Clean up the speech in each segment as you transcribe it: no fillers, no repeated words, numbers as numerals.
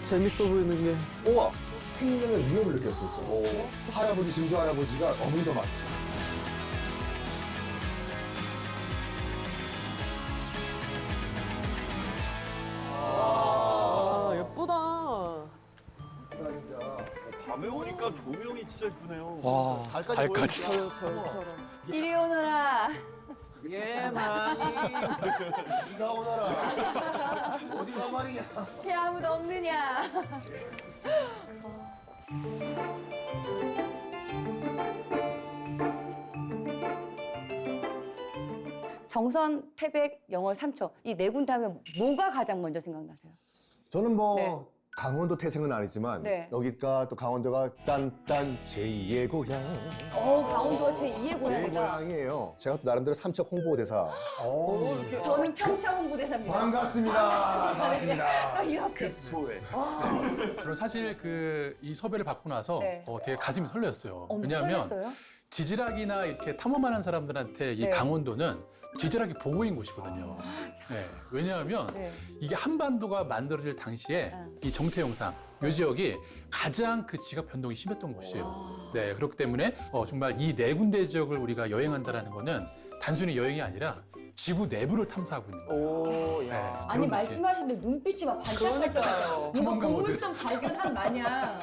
재밌어 보이는 게. 우와. 생명의 위협을 느꼈었죠. 할아버지, 증조 할아버지가 어머니도 맞지. 아, 예쁘다. 밤에 오니까 조명이 진짜 예쁘네요. 와, 달까지 진짜. 별처럼. 이리 오너라. 예, 많이. 네가 오너라. 어디가 말이야. 새 아무도 없느냐. 정선, 태백, 영월, 삼척 이 네 군데 하면 뭐가 가장 먼저 생각나세요? 저는 뭐 네. 강원도 태생은 아니지만 네. 여기가 또 강원도가 딴딴 제2의 고향. 강원도가 제 2의 제 고향이다. 고향이에요. 제가 또 나름대로 삼척 홍보대사. 이렇게. 저는 평창 홍보대사입니다. 반갑습니다. 반갑습니다. 이렇게. 소회. 저는 사실 이 섭외를 받고 나서 네. 되게 가슴이 설레었어요. 어머, 왜냐하면 설렜어요? 지질학이나 이렇게 탐험하는 사람들한테 이 네. 강원도는 지질학의 보고인 곳이거든요. 네. 왜냐하면 네. 이게 한반도가 만들어질 당시에 이 정태영상 이 지역이 가장 그 지각 변동이 심했던 곳이에요. 네, 그렇기 때문에 정말 이 네 군데 지역을 우리가 여행한다라는 거는 단순히 여행이 아니라 지구 내부를 탐사하고 있는 거예요. 오, 네, 야. 아니 그런 말씀하시는데 눈빛이 막 반짝반짝. 그러니까요. 뭔가 탐험가 모드. 보물섬 발견한 마냥.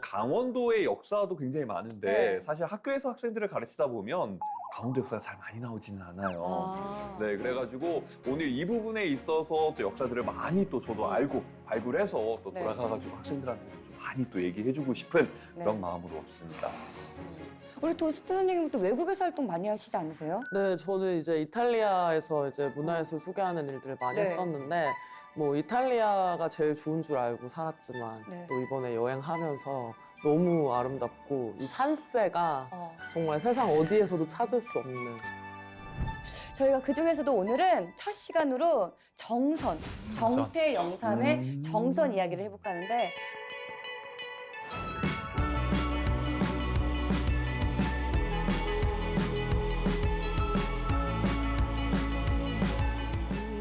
강원도의 역사도 굉장히 많은데 네. 사실 학교에서 학생들을 가르치다 보면 강원도 역사가 잘 많이 나오지는 않아요. 아. 네, 그래가지고 오늘 이 부분에 있어서 또 역사들을 많이 또 저도 알고 발굴해서 또 네. 돌아가가지고 학생들한테 좀 많이 또 얘기해주고 싶은 네. 그런 마음으로 왔습니다. 우리 도스트 선생님은 또 외국에서 활동 많이 하시지 않으세요? 네, 저는 이제 이탈리아에서 이제 문화예술 소개하는 일들을 많이 네. 했었는데, 뭐 이탈리아가 제일 좋은 줄 알고 살았지만, 네. 또 이번에 여행하면서 너무 아름답고, 이 산세가 정말 세상 어디에서도 찾을 수 없는. 저희가 그 중에서도 오늘은 첫 시간으로 정선, 정태 영삼의 정선 이야기를 해볼까 하는데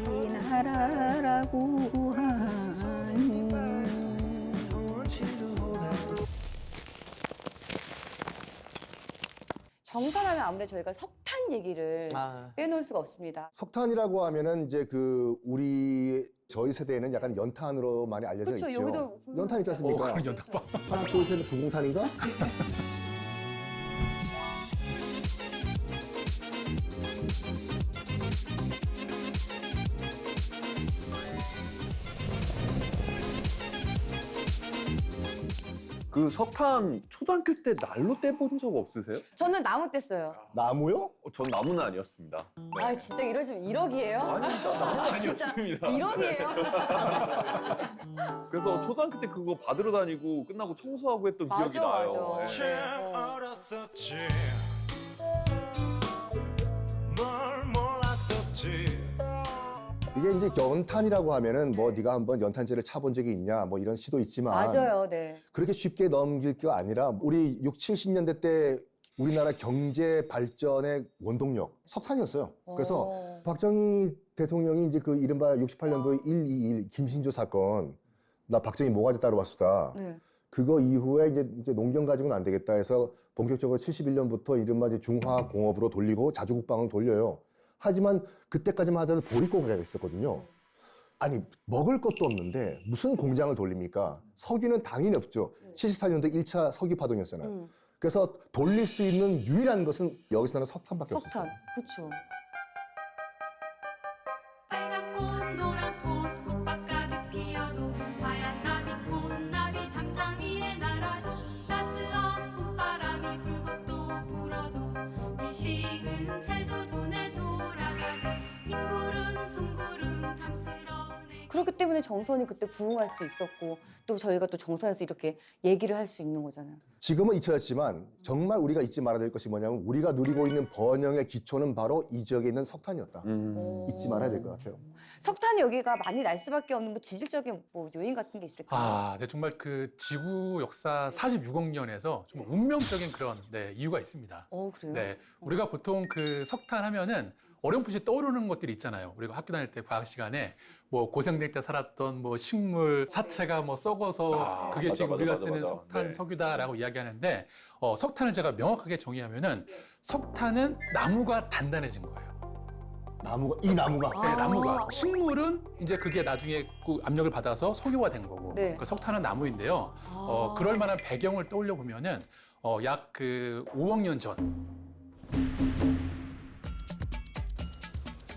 이 나라라고 하니 정선하면 아무래도 저희가 석탄 얘기를 아, 빼놓을 수가 없습니다. 석탄이라고 하면은 이제 저희 세대에는 약간 연탄으로 많이 알려져 그렇죠, 있죠. 여기도 연탄 있지 않습니까? 그런 연답방. 하나, 둘, 셋, 구공탄인가? 그 석탄 초등학교 때 난로 떼본 적 없으세요? 저는 나무 뗐어요. 나무요? 전 나무는 아니었습니다. 아 진짜 이러시면 1억이에요? 아닙니다. 나무는 진짜 아니었습니다. 1억이에요? 그래서 초등학교 때 그거 받으러 다니고 끝나고 청소하고 했던 기억이 맞아 나요. 맞아. 네. 알았었지 뭘 몰랐었지 이게 이제 연탄이라고 하면은 뭐 네가 한번 연탄재를 차본 적이 있냐 뭐 이런 시도 있지만 맞아요, 네. 그렇게 쉽게 넘길 게 아니라 우리 6, 70년대 때 우리나라 경제 발전의 원동력 석탄이었어요. 그래서 박정희 대통령이 이제 그 이른바 68년도에 121 김신조 사건 나 박정희 모가지 따러 왔수다. 네. 그거 이후에 이제 농경 가지고는 안 되겠다 해서 본격적으로 71년부터 이른바 이제 중화공업으로 돌리고 자주국방을 돌려요. 하지만 그때까지만 하더라도 보릿고개가 있었거든요. 아니 먹을 것도 없는데 무슨 공장을 돌립니까? 석유는 당연히 없죠. 74년도 1차 석유 파동이었잖아요. 그래서 돌릴 수 있는 유일한 것은 여기서 나는 석탄밖에 없었어요. 석탄, 그렇죠. 빨간 꽃 노란 꽃 꽃밭 가득 피어도 하얀 나비꽃 나비 담장 위에 날아도 따스한 봄바람이 불고 또 불어도 미식은 잘도 돈에 돌아가고 흰구름 송구름 탐스러운 애 그렇기 때문에 정선이 그때 부흥할 수 있었고 또 저희가 또 정선에서 이렇게 얘기를 할 수 있는 거잖아요. 지금은 잊혀졌지만 정말 우리가 잊지 말아야 될 것이 뭐냐면 우리가 누리고 있는 번영의 기초는 바로 이 지역에 있는 석탄이었다. 잊지 말아야 될 것 같아요. 석탄이 여기가 많이 날 수밖에 없는 뭐 지질적인 뭐 요인 같은 게 있을까요? 아, 네, 정말 그 지구 역사 46억 년에서 정말 운명적인 그런 이유가 있습니다. 그래요? 네, 우리가 보통 그 석탄 하면은 어렴풋이 떠오르는 것들이 있잖아요. 우리가 학교 다닐 때 과학 시간에 뭐 고생될 때 살았던 뭐 식물 사체가 뭐 썩어서 그게 맞아, 지금 맞아, 우리가 맞아, 쓰는 맞아. 석탄, 네. 석유다라고 이야기하는데 석탄을 제가 명확하게 정의하면은 석탄은 나무가 단단해진 거예요. 이 나무가. 네, 아. 나무가. 식물은 이제 그게 나중에 그 압력을 받아서 석유가 된 거고. 네. 그 석탄은 나무인데요. 아. 그럴 만한 배경을 떠올려 보면은 약 그 5억 년 전.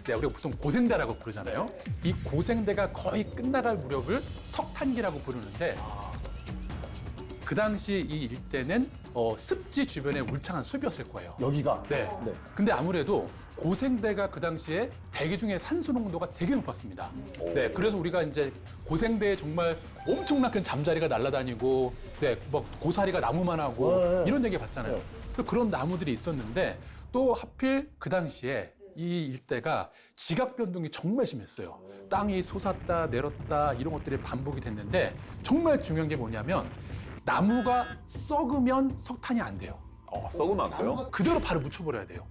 네, 우리가 보통 고생대라고 부르잖아요. 이 고생대가 거의 끝나갈 무렵을 석탄기라고 부르는데 그 당시 이 일대는 습지 주변에 울창한 숲이었을 거예요. 여기가. 네. 네. 근데 아무래도 고생대가 그 당시에 대기 중에 산소 농도가 되게 높았습니다. 네, 그래서 우리가 이제 고생대에 정말 엄청난 큰 잠자리가 날아다니고, 네, 뭐 고사리가 나무만 하고 네. 이런 얘기 봤잖아요. 네. 그런 나무들이 있었는데 또 하필 그 당시에 이 일대가 지각 변동이 정말 심했어요. 땅이 솟았다 내렸다 이런 것들이 반복이 됐는데 정말 중요한 게 뭐냐면 나무가 썩으면 석탄이 안 돼요. 썩으면 안 돼요? 그대로 바로 묻혀버려야 돼요.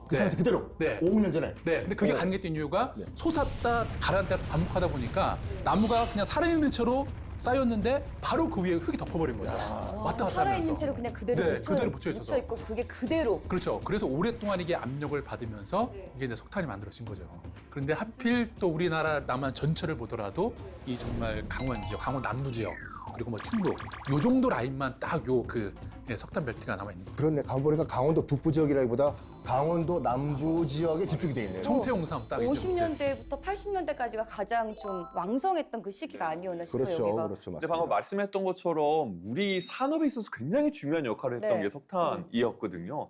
그 상태 그대로. 네. 5억 년 전에. 네, 근데 그게 네. 가능했던 이유가 네. 솟았다 가라앉다 반복하다 보니까 나무가 그냥 살아있는 채로 쌓였는데 바로 그 위에 흙이 덮어버린 거죠. 왔다 갔다 살아있는 하면서. 채로 그냥 그대로 네, 그대로 묻혀 있어서. 묻혀 있고 그게 그대로. 그렇죠. 그래서 오랫동안 이게 압력을 받으면서 이게 이제 석탄이 만들어진 거죠. 그런데 하필 또 우리나라 남한 전체를 보더라도 이 정말 강원 지역, 강원 남부 지역 그리고 뭐 충북 요 정도 라인만 딱 요 그 석탄 벨트가 남아 있는 거예요. 그렇네. 가만 보니까 강원도 북부 지역이라기보다 강원도 남부 지역에 집중이 돼 있네요. 청태용삼 딱이죠. 50년대부터 80년대까지가 가장 좀 왕성했던 그 시기가 아니었나 싶어요. 그렇죠. 여기가. 그렇죠. 근데 맞습니다. 방금 말씀했던 것처럼 우리 산업에 있어서 굉장히 중요한 역할을 했던 네. 게 석탄이었거든요.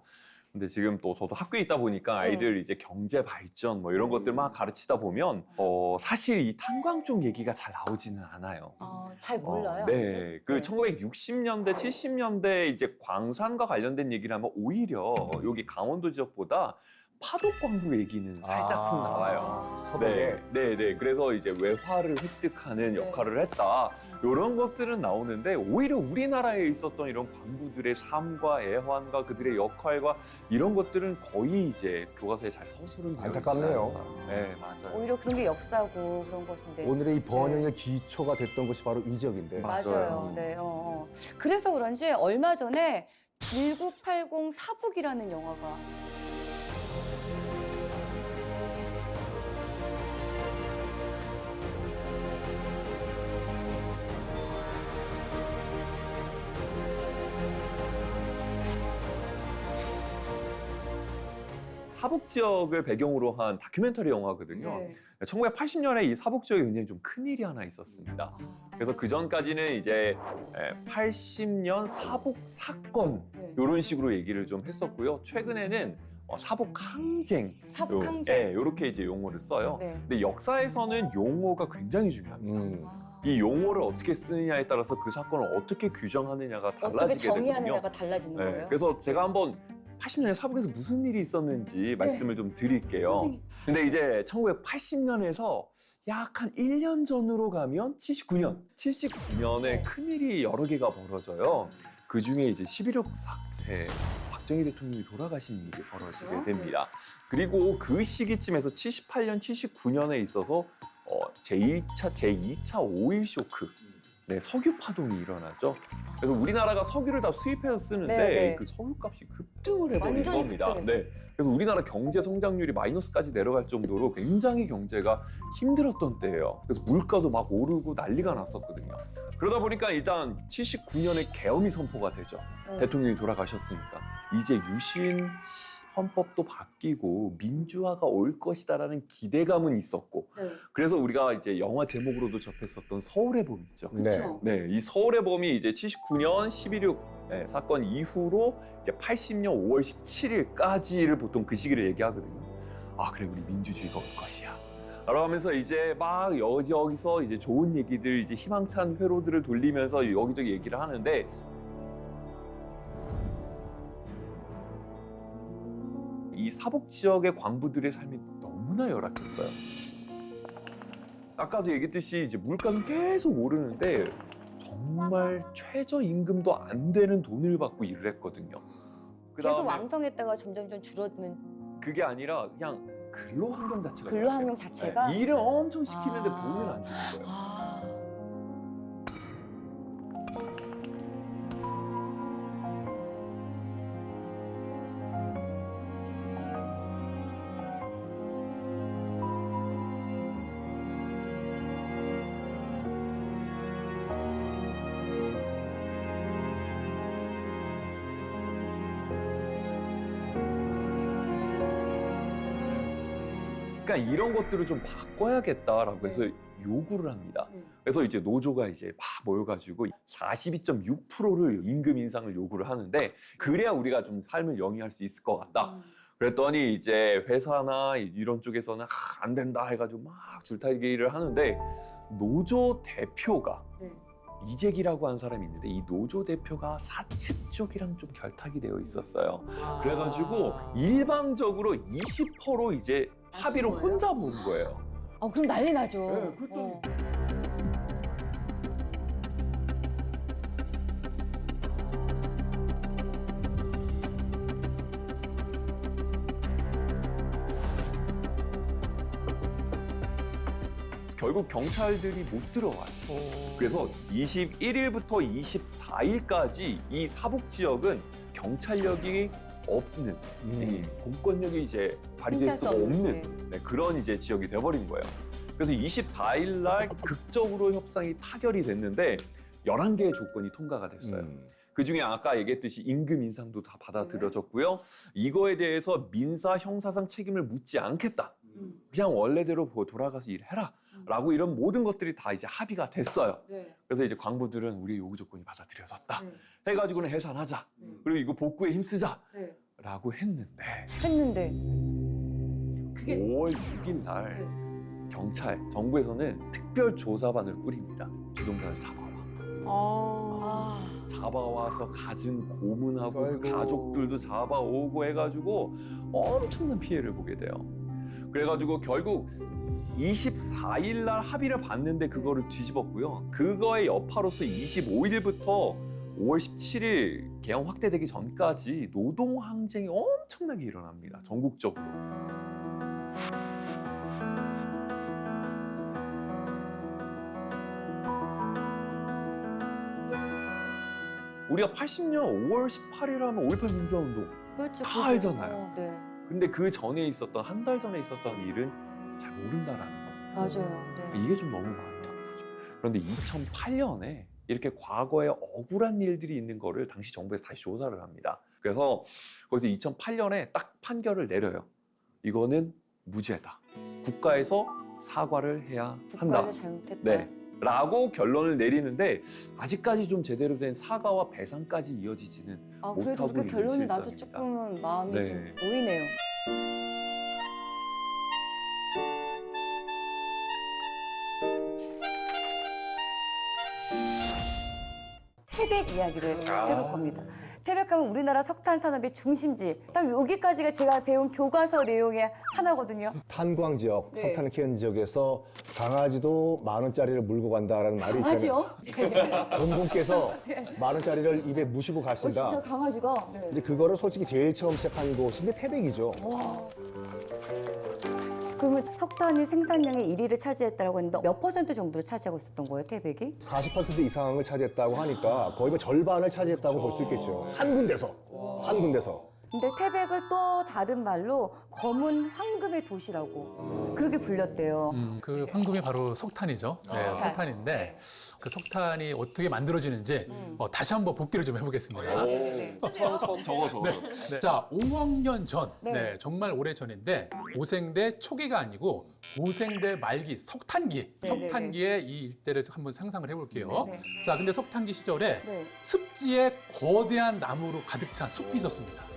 근데 지금 또 저도 학교에 있다 보니까 아이들 이제 경제 발전 뭐 이런 것들 막 가르치다 보면 사실 이 탄광 쪽 얘기가 잘 나오지는 않아요. 잘 몰라요. 네, 그 네. 1960년대, 70년대 이제 광산과 관련된 얘기를 하면 오히려 여기 강원도 지역보다 파독 광부 얘기는 살짝씩 나와요. 서백에. 네. 그래서 이제 외화를 획득하는 네. 역할을 했다. 이런 것들은 나오는데 오히려 우리나라에 있었던 이런 광부들의 삶과 애환과 그들의 역할과 이런 것들은 거의 이제 교과서에 잘 서술은 되어 안타깝네요. 있지 않았어요. 네, 맞아요. 오히려 그런 게 역사고 그런 것인데. 오늘의 이 번영의 기초가 됐던 것이 바로 이 지역인데. 맞아요. 네. 그래서 그런지 얼마 전에 1980 사북이라는 영화가 사북 지역을 배경으로 한 다큐멘터리 영화거든요. 네. 1980년에 이 사북 지역에 굉장히 좀 큰일이 하나 있었습니다. 그래서 그 전까지는 이제 80년 사북 사건 네. 이런 식으로 얘기를 좀 했었고요. 최근에는 사북 항쟁, 사북 항쟁. 네, 이렇게 이제 용어를 써요. 네. 근데 역사에서는 용어가 굉장히 중요합니다. 이 용어를 어떻게 쓰느냐에 따라서 그 사건을 어떻게 규정하느냐가 어떻게 달라지게 되거든요. 정의하느냐가 달라지는 네, 거예요. 그래서 제가 한번 80년에 사북에서 무슨 일이 있었는지 말씀을 좀 드릴게요. 선생님. 근데 이제 1980년에서 약 한 1년 전으로 가면 79년에 큰일이 여러 개가 벌어져요. 그 중에 이제 11.6 사태, 박정희 대통령이 돌아가신 일이 벌어지게 그렇죠? 됩니다. 그리고 그 시기쯤에서 78년, 79년에 있어서 제2차 5.1 쇼크, 네, 석유 파동이 일어나죠. 그래서 우리나라가 석유를 다 수입해서 쓰는데 네. 그 석유값이 급등을 해버린 완전히 겁니다. 급등했어요. 네. 그래서 우리나라 경제 성장률이 마이너스까지 내려갈 정도로 굉장히 경제가 힘들었던 때예요. 그래서 물가도 막 오르고 난리가 났었거든요. 그러다 보니까 일단 79년에 계엄이 선포가 되죠. 네. 대통령이 돌아가셨으니까. 이제 유신 헌법도 바뀌고 민주화가 올 것이다라는 기대감은 있었고, 네. 그래서 우리가 이제 영화 제목으로도 접했었던 서울의 봄 있죠. 그렇죠. 네, 이 서울의 봄이 이제 79년 11.6 사건 이후로 이제 80년 5월 17일까지를 보통 그 시기를 얘기하거든요. 아, 그래, 우리 민주주의가 올 것이야. 라고 하면서 이제 막 여기저기서 이제 좋은 얘기들, 이제 희망찬 회로들을 돌리면서 여기저기 얘기를 하는데, 이 사북 지역의 광부들의 삶이 너무나 열악했어요. 아까도 얘기했듯이 이제 물가는 계속 오르는데 정말 최저임금도 안 되는 돈을 받고 일을 했거든요. 계속 그다음에 왕성했다가 점점 좀 줄어드는. 그게 아니라 그냥 근로 환경 자체가 근로 환경 자체가 네, 일을 엄청 시키는데 아. 돈을 안 주는 거예요. 아. 그러니까 이런 것들을 좀 바꿔야겠다라고 해서 요구를 합니다. 네. 그래서 이제 노조가 이제 막 모여가지고 42.6%를 임금 인상을 요구를 하는데 그래야 우리가 좀 삶을 영위할 수 있을 것 같다. 그랬더니 이제 회사나 이런 쪽에서는 안 된다 해가지고 막 줄타기를 하는데 노조 대표가 네. 이재기라고 하는 사람이 있는데 이 노조 대표가 사측 쪽이랑 좀 결탁이 되어 있었어요. 그래가지고 일방적으로 20%로 이제 합의를 거예요? 혼자 본 거예요. 그럼 난리 나죠. 네, 그랬더니 결국 경찰들이 못 들어와요. 그래서 21일부터 24일까지 이 사북 지역은 경찰력이 없는, 이 공권력이 이제 발휘될 행사할 수 수가 없는, 없는 네, 그런 이제 지역이 돼버린 거예요. 그래서 24일 날 극적으로 협상이 타결이 됐는데 11개의 조건이 통과가 됐어요. 그중에 아까 얘기했듯이 임금 인상도 다 받아들여졌고요. 이거에 대해서 민사 형사상 책임을 묻지 않겠다. 그냥 원래대로 돌아가서 일해라. 라고 이런 모든 것들이 다 이제 합의가 됐어요. 네. 그래서 이제 광부들은 우리의 요구 조건이 받아들여졌다. 네. 해가지고는 해산하자. 네. 그리고 이거 복구에 힘쓰자. 네. 라고 했는데 했는데 그게 5월 6일 날 네. 경찰, 정부에서는 특별조사반을 꾸립니다. 주동자를 잡아와. 아. 잡아와서 갖은 고문하고 그 아이고. 가족들도 잡아오고 해가지고 엄청난 피해를 보게 돼요. 그래가지고 결국 24일 날 합의를 봤는데 그거를 뒤집었고요. 그거의 여파로서 25일부터 5월 17일 개헌 확대되기 전까지 노동 항쟁이 엄청나게 일어납니다. 전국적으로. 우리가 80년 5월 18일 하면 5.18 민주화운동 그렇죠. 다 그거. 알잖아요. 네. 근데 그 전에 있었던 한 달 전에 있었던 일은 잘 모른다라는 거. 맞아요. 네. 이게 좀 너무 마음이 아프죠. 그런데 2008년에 이렇게 과거에 억울한 일들이 있는 거를 당시 정부에서 다시 조사를 합니다. 그래서 거기서 2008년에 딱 판결을 내려요. 이거는 무죄다. 국가에서 사과를 해야 한다. 국가에서 잘못했다. 네. 라고 결론을 내리는데 아직까지 좀 제대로 된 사과와 배상까지 이어지지는 아, 그래도 못하고 그렇게 있는 결론이 나도 실정입니다. 조금은 마음이 네. 좀 놓이네요. 태백 이야기를 해볼 겁니다. 태백하면 우리나라 석탄 산업의 중심지. 딱 여기까지가 제가 배운 교과서 내용의 하나거든요. 탄광 지역, 네. 석탄을 캐는 지역에서 강아지도 10,000원짜리를 물고 간다라는 말이 있잖아요. 강아지요? 본분께서 10,000원짜리를 입에 무시고 진짜 가신다. 강아지가. 네. 이제 그거를 솔직히 제일 처음 시작한 곳이 이제 태백이죠. 와. 그러면 석탄이 생산량의 1위를 차지했다고 했는데 몇 퍼센트 정도를 차지하고 있었던 거예요, 태백이? 40% 이상을 차지했다고 하니까 거의 뭐 절반을 차지했다고 볼 수 있겠죠. 한 군데서. 한 군데서. 근데 태백을 또 다른 말로 검은 황금의 도시라고 그렇게 불렸대요. 그 황금이 바로 석탄이죠. 네, 석탄인데 그 석탄이 어떻게 만들어지는지 다시 한번 복기를 좀 해보겠습니다. 적어서. 네. 자, 5억 년 전, 네. 네, 정말 오래 전인데 오생대 초기가 아니고 오생대 말기 석탄기, 네, 석탄기의 이 일대를 한번 상상을 해볼게요. 네, 네. 자, 근데 석탄기 시절에 네. 습지에 거대한 나무로 가득 찬 숲이 있었습니다.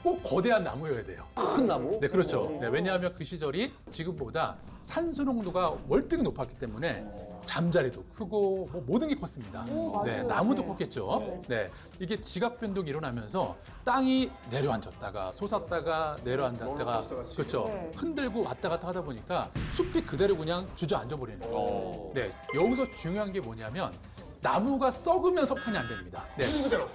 꼭 거대한 나무여야 돼요. 큰 나무? 네, 그렇죠. 네, 왜냐하면 그 시절이 지금보다 산소 농도가 월등히 높았기 때문에 잠자리도 크고 뭐 모든 게 컸습니다. 맞아요. 네, 나무도 네. 컸겠죠. 네, 이게 지각 변동이 일어나면서 땅이 내려앉았다가 솟았다가 내려앉았다가 그렇죠. 네. 흔들고 왔다 갔다 하다 보니까 숲이 그대로 그냥 주저앉아 버리는 거예요. 네, 여기서 중요한 게 뭐냐면 나무가 썩으면 석탄이 안 됩니다. 네.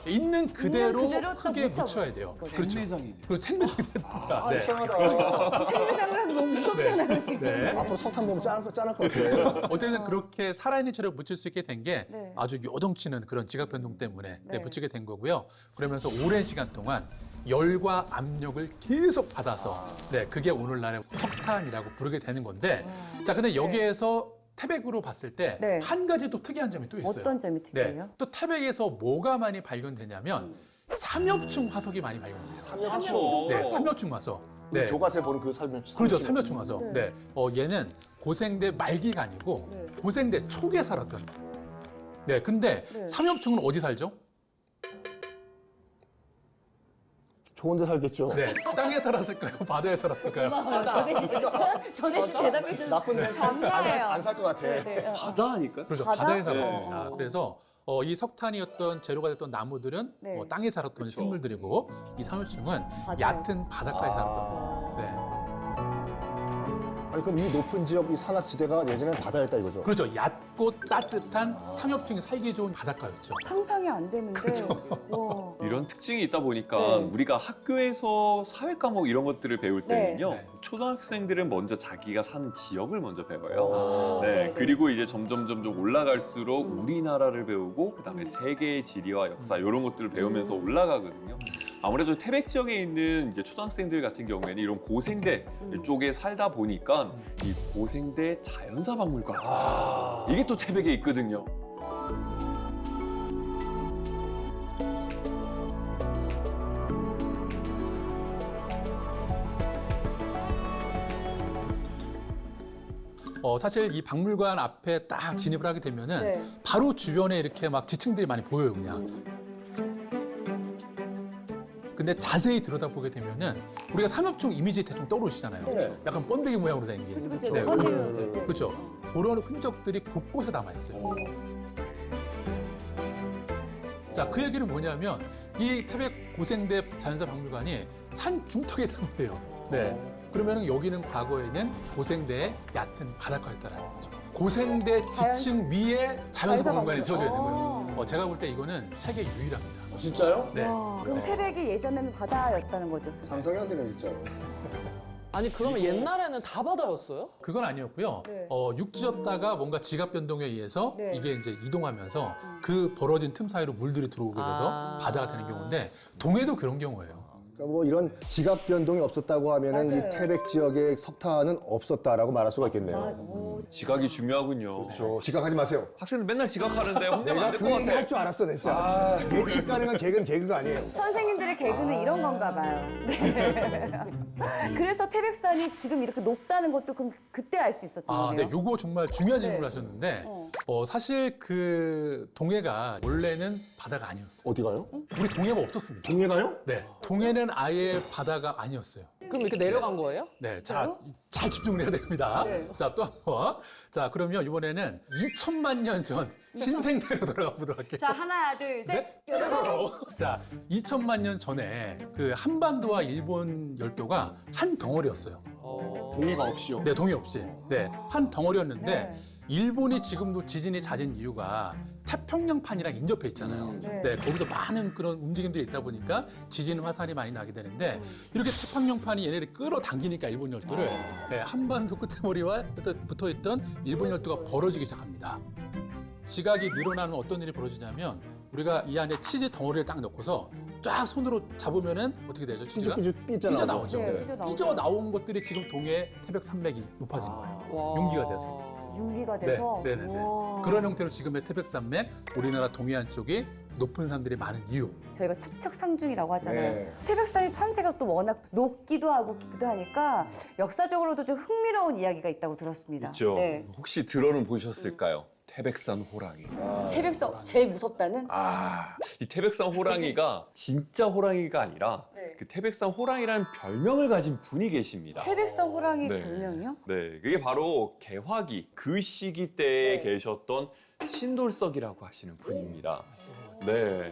있는 그대로 그대로 딱 크게 묻혀. 묻혀야 돼요. 그거죠. 그렇죠. 생매장이네. 그리고 생매장이 됩니다. 네. 이상하다. 생매장을 하면 너무 무섭잖아요, 지금. 네. 앞으로 석탄 보면 짠할 것 같아. 어쨌든 그렇게 살아있는 채로 묻힐 수 있게 된 게 네. 아주 요동치는 그런 지각 변동 때문에 네. 붙이게 된 거고요. 그러면서 오랜 시간 동안 열과 압력을 계속 받아서 그게 오늘날의 석탄이라고 부르게 되는 건데 자, 근데 여기에서 태백으로 봤을 때 네. 한 가지 또 특이한 점이 또 있어요. 어떤 점이 특이해요? 또 태백에서 뭐가 많이 발견되냐면 삼엽충 화석이 많이 발견돼요. 삼엽충. 네, 삼엽충 화석. 네. 교과서에 보는 그 삼엽충. 그렇죠, 삼엽충 화석. 네. 네. 얘는 고생대 말기가 아니고 네. 고생대 초기에 살았던. 네, 근데 네. 삼엽충은 어디 살죠? 좋은 데 살겠죠. 네, 땅에 살았을까요? 바다에 살았을까요? 전에 대답해 준 감사해요. 안 살 것 같아. 네. 바다 아닐까? 그렇죠, 바다? 바다에 네. 살았습니다. 그래서 이 석탄이었던 재료가 됐던 나무들은 네. 땅에 살았던 생물들이고 이 삼엽충은 바다에. 얕은 바닷가에 살았던. 네. 아니 그럼 이 높은 지역 이 산악지대가 예전엔 바다였다 이거죠? 그렇죠, 얕고 따뜻한 삼엽충이 살기 좋은 바닷가였죠. 상상이 안 되는데. 와. 이런 특징이 있다 보니까 네. 우리가 학교에서 사회 과목 이런 것들을 배울 네. 때는요. 네. 초등학생들은 먼저 자기가 사는 지역을 먼저 배워요. 아, 네, 네. 그리고 이제 점점 올라갈수록 우리나라를 배우고 그다음에 세계의 지리와 역사 이런 것들을 배우면서 올라가거든요. 아무래도 태백 지역에 있는 이제 초등학생들 같은 경우에는 이런 고생대 쪽에 살다 보니까 이 고생대 자연사 박물관 이게 또 태백에 있거든요. 사실 이 박물관 앞에 딱 진입을 하게 되면은 네. 바로 주변에 이렇게 막 지층들이 많이 보여요, 그냥. 근데 자세히 들여다보게 되면은 우리가 삼엽충 이미지 대충 떠오르시잖아요. 네. 약간 번데기 모양으로 된 게. 그쵸. 네, 번데기. 그렇죠. 그렇죠. 그런 흔적들이 곳곳에 남아 있어요. 자, 그 얘기는 뭐냐면 이 태백 고생대 자연사 박물관이 산 중턱에 있단 말이에요. 네. 그러면 여기는 과거에는 고생대의 얕은 바닷가였다라는 거죠. 고생대 지층 위에 자연사 박물관이 세워져 있는 거예요. 제가 볼 때 이거는 세계 유일합니다. 진짜요? 네. 와, 그럼 네. 태백이 예전에는 바다였다는 거죠. 상상이 안 되네 진짜. 아니 그러면 옛날에는 다 바다였어요? 그건 아니었고요. 네. 육지였다가 뭔가 지각 변동에 의해서 네. 이게 이제 이동하면서 그 벌어진 틈 사이로 물들이 들어오게 돼서 아. 바다가 되는 경우인데 동해도 그런 경우예요. 그러니까 뭐 이런 지각 변동이 없었다고 하면은 맞아요. 이 태백 지역에 석탄은 없었다라고 말할 수가 있겠네요. 오, 지각이 중요하군요. 그렇죠. 지각하지 마세요. 학생들 맨날 지각하는데 혼내면 내가 안 될 그 것 얘기 같아. 할 줄 알았어, 진짜. 예측 가능한 개그는 개그가 아니에요. 선생님들의 개그는 이런 건가 봐요. 네. 그래서 태백산이 지금 이렇게 높다는 것도 그럼 그때 알 수 있었던 아, 거네요. 네, 요거 정말 중요한 네. 질문을 하셨는데 어. 사실 그 동해가 원래는 바다가 아니었어요. 어디 가요? 우리 동해가 없었습니다. 동해가요? 네, 동해는 아예 바다가 아니었어요. 그럼 이렇게 내려간 거예요? 네, 자, 잘 집중을 해야 됩니다. 네. 자, 또 한 번. 자, 그러면 이번에는 2천만 년 전 신생대로 돌아가 보도록 할게요. 자, 하나, 둘, 셋. 뾰로롱. 자, 2천만 년 전에 그 한반도와 일본 열도가 한 덩어리였어요. 동해가 없이요. 네, 동해 없이. 네, 한 덩어리였는데 네. 일본이 지금도 지진이 잦은 이유가 태평양판이랑 인접해 있잖아요. 네. 네, 거기서 많은 그런 움직임들이 있다 보니까 지진 화산이 많이 나게 되는데 이렇게 태평양판이 얘네를 끌어당기니까 일본 열도를 네, 한반도 끝머리와 붙어 있던 일본 열도가 벌어지기 시작합니다. 지각이 늘어나면 어떤 일이 벌어지냐면 우리가 이 안에 치즈 덩어리를 딱 넣고서 쫙 손으로 잡으면은 어떻게 되죠? 치즈가 삐져 나오죠. 네, 삐져 나오죠. 삐져 나온 것들이 지금 동해 태백 산맥이 높아진 거예요. 용기가 돼서. 윤기가 돼서. 네, 네, 네. 우와. 그런 형태로 지금의 태백산맥, 우리나라 동해안 쪽이 높은 산들이 많은 이유. 저희가 척척상중이라고 하잖아요. 네. 태백산이 산세가 또 워낙 높기도 하고 깊기도 하니까 역사적으로도 좀 흥미로운 이야기가 있다고 들었습니다. 있죠. 네. 혹시 들어는 보셨을까요? 태백산 호랑이. 태백산 제일 무섭다는? 이 태백산 호랑이가 진짜 호랑이가 아니라 네. 그 태백산 호랑이라는 별명을 가진 분이 계십니다. 태백산 호랑이 네. 별명이요? 네, 그게 바로 개화기 그 시기 때에 네. 계셨던 신돌석이라고 하시는 분입니다. 네.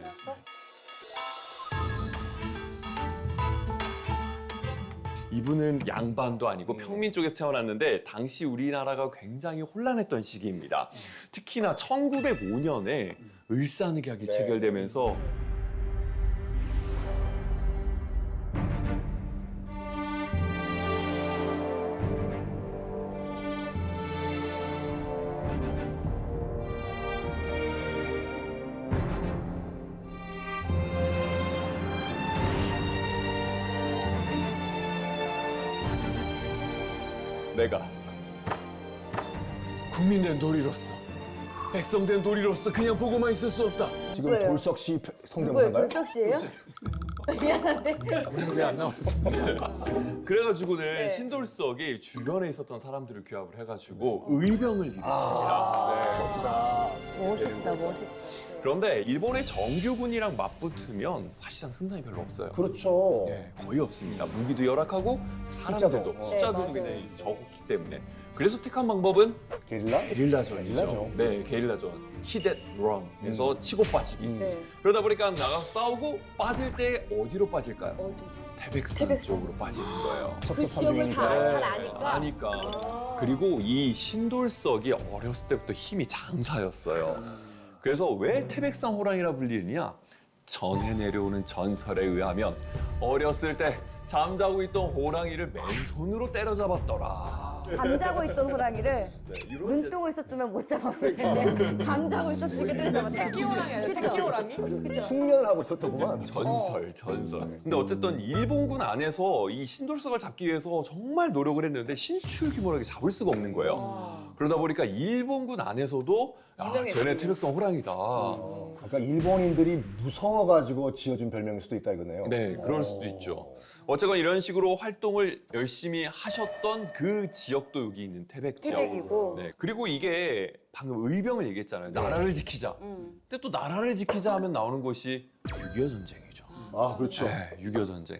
이분은 양반도 아니고 평민 쪽에서 태어났는데 당시 우리나라가 굉장히 혼란했던 시기입니다. 특히나 1905년에 을사늑약이 체결되면서 내가 국민된 도리로서 백성된 도리로서 그냥 보고만 있을 수 없다. 지금 누구예요? 돌석 씨 누구예요? 성대모사인가요? 돌석 씨예요? 미안한데. 우리는 왜 안 나왔습니다. 그래가지고는 네. 신돌석이 주변에 있었던 사람들을 교합을 해가지고 의병을 일으킵니다. 네. 멋있다, 멋있다. 그런데 일본의 정규군이랑 맞붙으면 사실상 승산이 별로 없어요. 그렇죠. 네, 거의 없습니다. 무기도 열악하고 숫자도. 사람들도 숫자도 네, 굉장히 맞아요. 적었기 때문에 그래서 택한 방법은 게릴라? 게릴라전이죠. 게릴라죠. 네, 게릴라전. 히댓 런에서 치고 빠지기. 네. 그러다 보니까 나가서 싸우고 빠질 때 어디로 빠질까요? 어디? 태백산 태백산. 쪽으로 빠지는 거예요. 그 첩첩산 지역을 중이니까. 다 잘 네, 아니까. 아니까. 아. 그리고 이 신돌석이 어렸을 때부터 힘이 장사였어요. 그래서 왜 태백산 호랑이라 불리느냐? 전해 내려오는 전설에 의하면 어렸을 때 잠자고 있던 호랑이를 맨손으로 때려잡았더라. 잠자고 있던 호랑이를 네, 이런 눈 이제 뜨고 있었으면 못 잡았을 텐데 잠자고 있었으니까 때려잡았다. 새끼 호랑이 아니야? 그쵸? 새끼 호랑이? 그쵸? 숙면을 하고 있었더구만. 전설. 근데 어쨌든 일본군 안에서 이 신돌석을 잡기 위해서 정말 노력을 했는데 신출 규모하게 잡을 수가 없는 거예요. 와. 그러다 보니까 일본군 안에서도 야, 유명했군요. 쟤네 태백산 호랑이다. 그러니까 일본인들이 무서워가지고 지어준 별명일 수도 있다 이거네요. 네, 그럴 수도 있죠. 어쨌건 이런 식으로 활동을 열심히 하셨던 그 지역도 여기 있는 태백 지역. 태백이고. 네, 그리고 이게 방금 의병을 얘기했잖아요. 나라를 지키자. 근데 또 나라를 지키자 하면 나오는 것이 6.25 전쟁이죠. 아, 그렇죠. 네, 6.25 전쟁.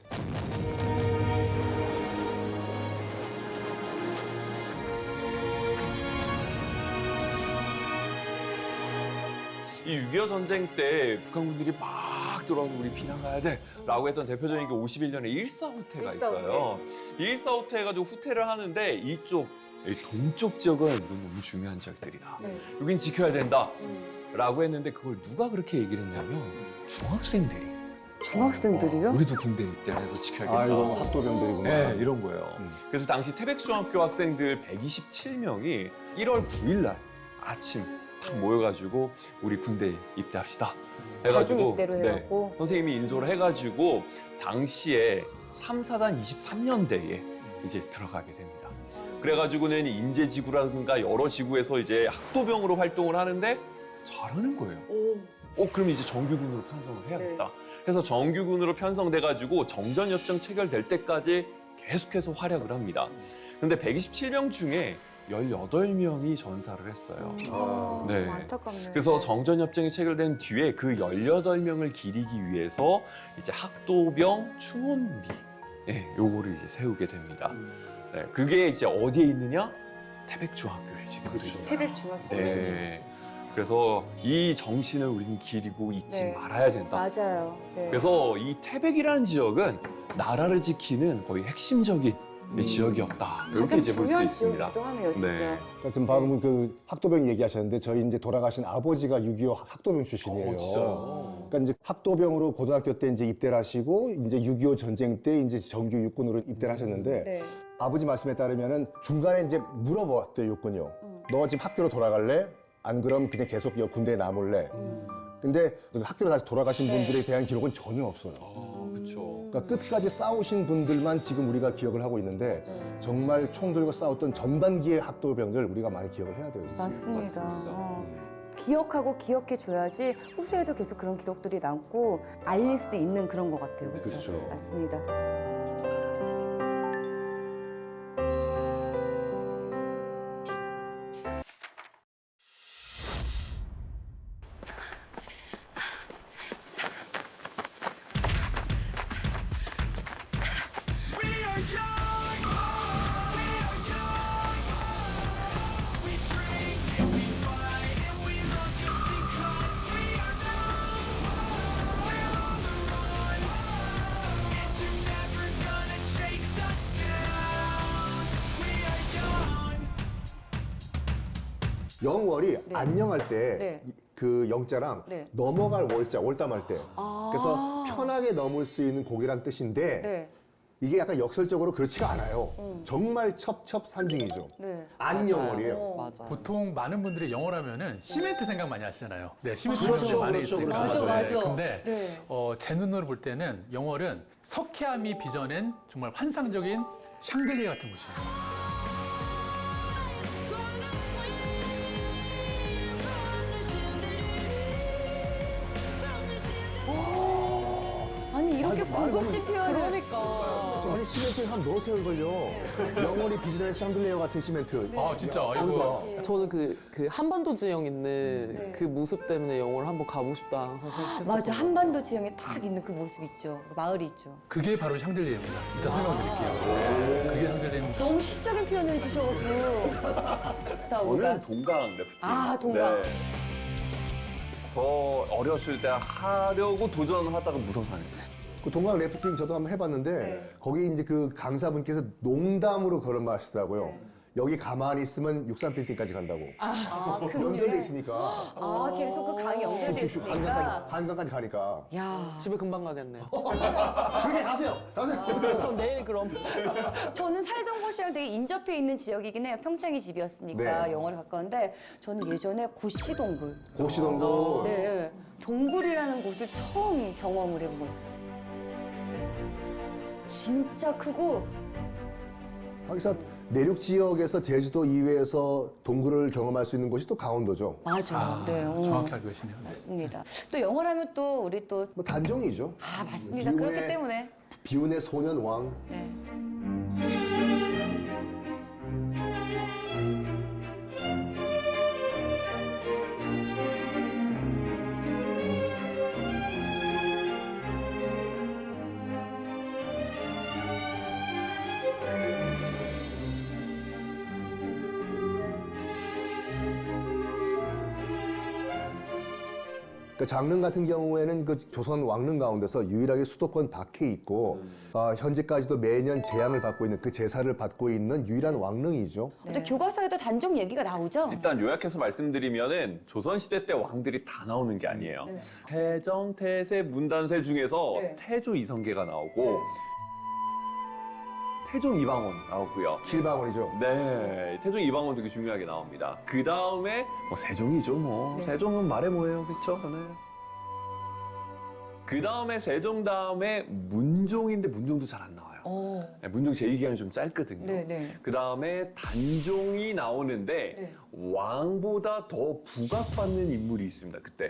이 6.25 전쟁 때 북한군들이 막 들어와서 우리 피난 가야 돼라고 했던 대표적인 게 51년에 일사후퇴가 있어요. 이 일사후퇴 해가지고 후퇴를 하는데 이쪽 이 동쪽 지역은 이건 너무 중요한 지역들이다. 네. 여긴 지켜야 된다라고 했는데 그걸 누가 그렇게 얘기를 했냐면 중학생들이. 중학생들이요? 우리도 군대 입대해서 지켜야겠다. 아, 이거 학도병들이구나. 네, 이런 거예요. 그래서 당시 태백중학교 학생들 127명이 1월 9일 날 아침 딱 모여가지고 우리 군대 입대합시다. 사진 입대로 해갖고. 선생님이 인솔을 해가지고 당시에 3사단 23년대에 이제 들어가게 됩니다. 그래가지고는 인제지구라든가 여러 지구에서 이제 학도병으로 활동을 하는데 잘하는 거예요. 그럼 이제 정규군으로 편성을 해야겠다. 네. 그래서 정규군으로 편성돼가지고 정전협정 체결될 때까지 계속해서 활약을 합니다. 근데 127명 중에 18명이 전사를 했어요. 아, 네. 안타깝네요. 그래서 정전협정이 체결된 뒤에 그 18명을 기리기 위해서 이제 학도병 충원비, 요거를 이제 세우게 됩니다. 네, 그게 이제 어디에 있느냐? 태백중학교에 지금 있습니다. 태백 중학생. 네. 그래서 이 정신을 우리는 기리고 잊지 네. 말아야 된다. 맞아요. 네. 그래서 이 태백이라는 지역은 나라를 지키는 거의 핵심적인 지역이었다. 이렇게 가장 이제 볼 수 중요한 있습니다. 지역이기도 하네요, 진짜. 네. 하여튼 방금 그 학도병 얘기하셨는데 저희 이제 돌아가신 아버지가 6.25 학도병 출신이에요. 진짜요? 그러니까 이제 학도병으로 고등학교 때 이제 입대를 하시고 이제 6.25 전쟁 때 이제 정규 육군으로 입대를 하셨는데 네. 아버지 말씀에 따르면은 중간에 이제 물어봤대요, 육군이요. 너 지금 학교로 돌아갈래? 안 그럼 그냥 계속 여 군대에 남을래? 근데 학교로 다시 돌아가신 네. 분들에 대한 기록은 전혀 없어요. 그렇죠. 그러니까 끝까지 싸우신 분들만 지금 우리가 기억을 하고 있는데 정말 총 들고 싸웠던 전반기의 학도병들 우리가 많이 기억을 해야 돼요. 진짜. 맞습니다. 기억하고 기억해줘야지 후세에도 계속 그런 기록들이 남고 알릴 수도 있는 그런 것 같아요. 그렇죠? 그렇죠. 맞습니다. 영월이 네. 안녕할 때 네. 그 영자랑 네. 넘어갈 월자, 월담할 때. 아. 그래서 편하게 넘을 수 있는 고개란 뜻인데 네. 이게 약간 역설적으로 그렇지가 않아요. 정말 첩첩산중이죠. 네. 안영월이에요. 맞아. 보통 많은 분들이 영어라면은 시멘트 생각 많이 하시잖아요. 네, 시멘트 그렇죠, 생각 많이 그렇죠, 있으니까. 그렇죠. 맞아. 근데 네. 제 눈으로 볼 때는 영월은 석회암이 빚어낸 정말 환상적인 샹들리에 같은 곳이에요. 아니 이렇게 아이고, 말이 고급진 표현을 그러니까. 아니 시멘트를 한 넣으세요 이걸요. 영월이 비즈니스 샹들리어 같은 시멘트. 아, 진짜. 이거 그러니까. 저는 그 한반도 지형 있는 네. 그 모습 때문에 영어를 한번 가보고 싶다 항상 생각했어요. 맞아 한반도 지형에 딱 있는 그 모습 있죠. 그 마을이 있죠. 그게 바로 샹들리에입니다. 이따 설명드릴게요. 그게 샹들리에입니다. 너무 시적인 표현을 해주셔가지고 다 오늘 우리가 동강 래프팅. 아, 동강. 저 어렸을 때 하려고 도전하다가 무성상했어요. 그 동강 래프팅 저도 한번 해봤는데 네. 거기 이제 그 강사분께서 농담으로 그런 말 하시더라고요. 네. 여기 가만히 있으면 63 빌딩까지 간다고. 아 연결돼 그분이 있으니까. 아 계속 그 강이 연결돼 슉슉슉 있으니까 한강까지 가니까. 야 집에 금방 가겠네요. 그렇게 가세요. 가세요. 전 내일 그럼. 저는 살던 곳이랑 되게 인접해 있는 지역이긴 해요. 평창이 집이었으니까 네. 영어를 가까운데 저는 예전에 고시동굴 고시동도 네 동굴이라는 곳을 처음 경험을 해본 거죠. 진짜 크고 하기사 내륙 지역에서 제주도 이외에서 동굴을 경험할 수 있는 곳이 또 강원도죠. 맞아. 네, 정확히 알고 계시네요. 네. 맞습니다. 또 영어라면 또 우리 또 뭐 단종이죠. 아 맞습니다. 비운의- 그렇기 때문에 비운의 소년 왕. 네. 그 장릉 같은 경우에는 그 조선 왕릉 가운데서 유일하게 수도권 밖에 있고 현재까지도 매년 재앙을 받고 있는 그 제사를 받고 있는 유일한 왕릉이죠. 근데 교과서에도 단종 얘기가 나오죠. 일단 요약해서 말씀드리면은 조선시대 때 왕들이 다 나오는 게 아니에요. 네. 태정, 태세, 문단세 중에서 네. 태조 이성계가 나오고 네. 태종 이방원 나오고요. 길방원이죠. 네, 태종 이방원 되게 중요하게 나옵니다. 그 다음에 뭐 세종이죠, 뭐. 네. 세종은 말해 뭐예요, 그렇죠? 네. 그 다음에 세종 다음에 문종인데 문종도 잘 안 나와요. 네, 문종 제2기간이 좀 짧거든요. 네네. 그 다음에 단종이 나오는데 네. 왕보다 더 부각받는 인물이 있습니다. 그때.